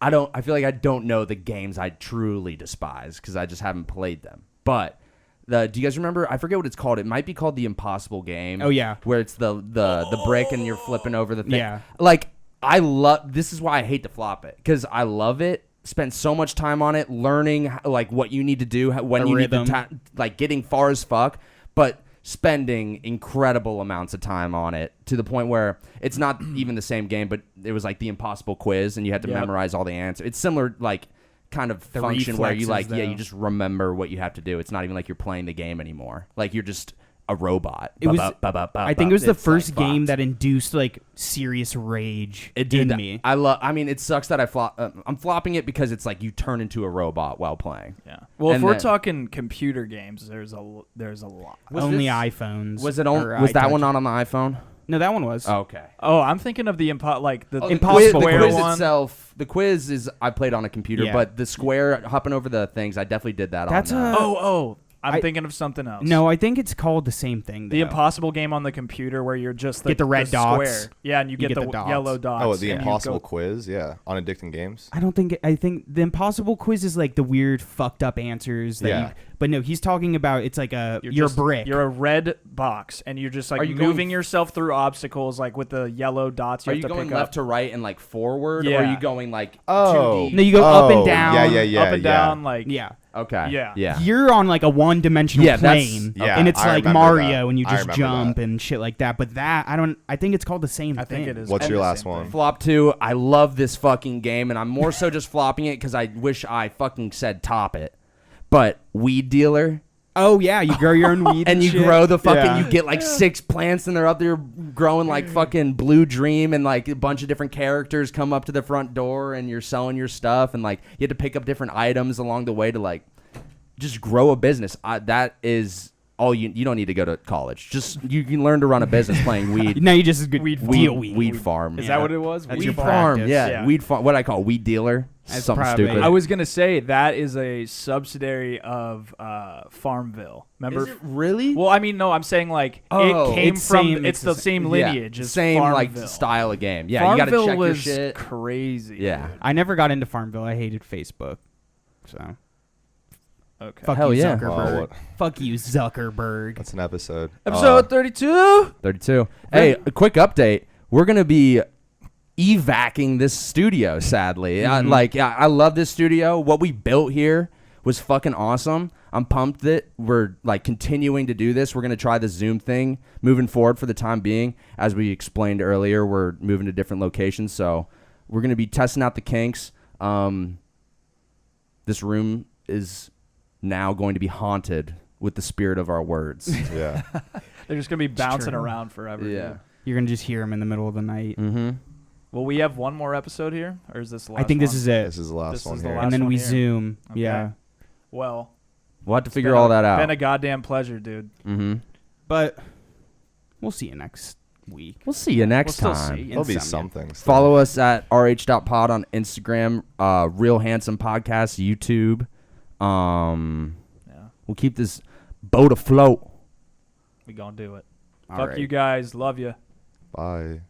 I feel like I don't know the games I truly despise because I just haven't played them. But do you guys remember? I forget what it's called. It might be called the Impossible Game. Oh yeah. Where it's the brick and you're flipping over the thing. Yeah. Like this is why I hate to flop it because I love it. Spent so much time on it, learning like what you need to do when The you rhythm. need to like getting far as fuck, but spending incredible amounts of time on it to the point where it's not even the same game, but it was like the impossible quiz and you had to memorize all the answers. It's similar like kind of The function where you like reflexes, you just remember what you have to do. It's not even like you're playing the game anymore. Like you're just a robot. It was. I think it was the It's, first like, game fucked. that induced like serious rage It did in that. me. I mean, it sucks that I'm flopping it because it's like you turn into a robot while playing. Yeah. Well, And if we're then- talking computer games, there's a lot. Was Only this- iPhones. Was it or on? Was that iTouch. one not on the iPhone? No, that one was. Okay. Oh, I'm thinking of the the Impossible The Square quiz one. itself. The quiz is I played on a computer, Yeah. but the square hopping over the things, I definitely did that. That's on, I'm thinking of something else. No, I think it's called the same thing. The though. impossible game on the computer where you're just Get the red dots. square. Yeah, and you get the dots. yellow dots. Oh, the and you Impossible go- Quiz, yeah, on Addicting Games. I think the Impossible Quiz is like the weird fucked up answers. That Yeah. but no, he's talking about it's like you're a just- brick. You're a red box, and you're just like Are you moving going- yourself through obstacles, like with the yellow dots. You Are have you to going pick left up. to right and like forward, or Yeah. are you going like Oh. 2D? No, you go up and down. Yeah, up and down, like yeah. Okay. Yeah. Yeah. You're on like a one-dimensional Yeah, that's- plane, yeah, and it's I like remember Mario, that. and you I just remember jump that. and shit like that. But I think it's called the same I thing. think it is. What's all your the last same one? thing. Flop 2. I love this fucking game, and I'm more so just flopping it because I wish I fucking said top it. But Weed Dealer. Oh yeah, you grow your own weed And you shit. grow the fucking, Yeah. you get like 6 plants and they're up there growing like fucking Blue Dream, and like a bunch of different characters come up to the front door and you're selling your stuff, and like you have to pick up different items along the way to like just grow a business. That is all you don't need to go to college. Just you can learn to run a business playing weed. Now you just Weed farm. Is that what it was? That's Weed your farm. practice. Yeah. Yeah. Weed farm. What I call weed dealer. That's Something probably- stupid. I was gonna say that is a subsidiary of Farmville. Remember? Is it really? Well, I mean, no, I'm saying like Oh. it came It's from. same- It's it's the the same lineage. as Same like Farmville. style of game. Yeah, Farmville you got to check your was shit. crazy. Yeah. I never got into Farmville. I hated Facebook. So Okay. fuck Hell you, yeah. Zuckerberg. Oh, what? Fuck you, Zuckerberg. That's an episode. Episode 32. 32. Hey, a quick update. We're gonna be evacing this studio. Sadly, I love this studio. What we built here was fucking awesome. I'm pumped that we're like continuing to do this. We're gonna try the Zoom thing moving forward for the time being. As we explained earlier, we're moving to different locations, so we're gonna be testing out the kinks. This room is now going to be haunted with the spirit of our words. Yeah. They're just gonna be bouncing true. around forever. dude. You're gonna just hear him in the middle of the night. Mm-hmm. Will we have one more episode here, or is this the last I think this one? is it. This is the last This one is the here. last And then one we here. zoom. Okay. Yeah. Well, We'll have to it's figure been all a- that out. Been a goddamn pleasure, dude. Mm-hmm. But we'll see you next week. We'll see you next We'll still time. see. There'll be Insomnia. something. still. Follow us at rh.pod on Instagram, Real Handsome Podcast, YouTube. Yeah, We'll keep this boat afloat. we gonna do it. All Fuck right. you guys. Love you. Bye.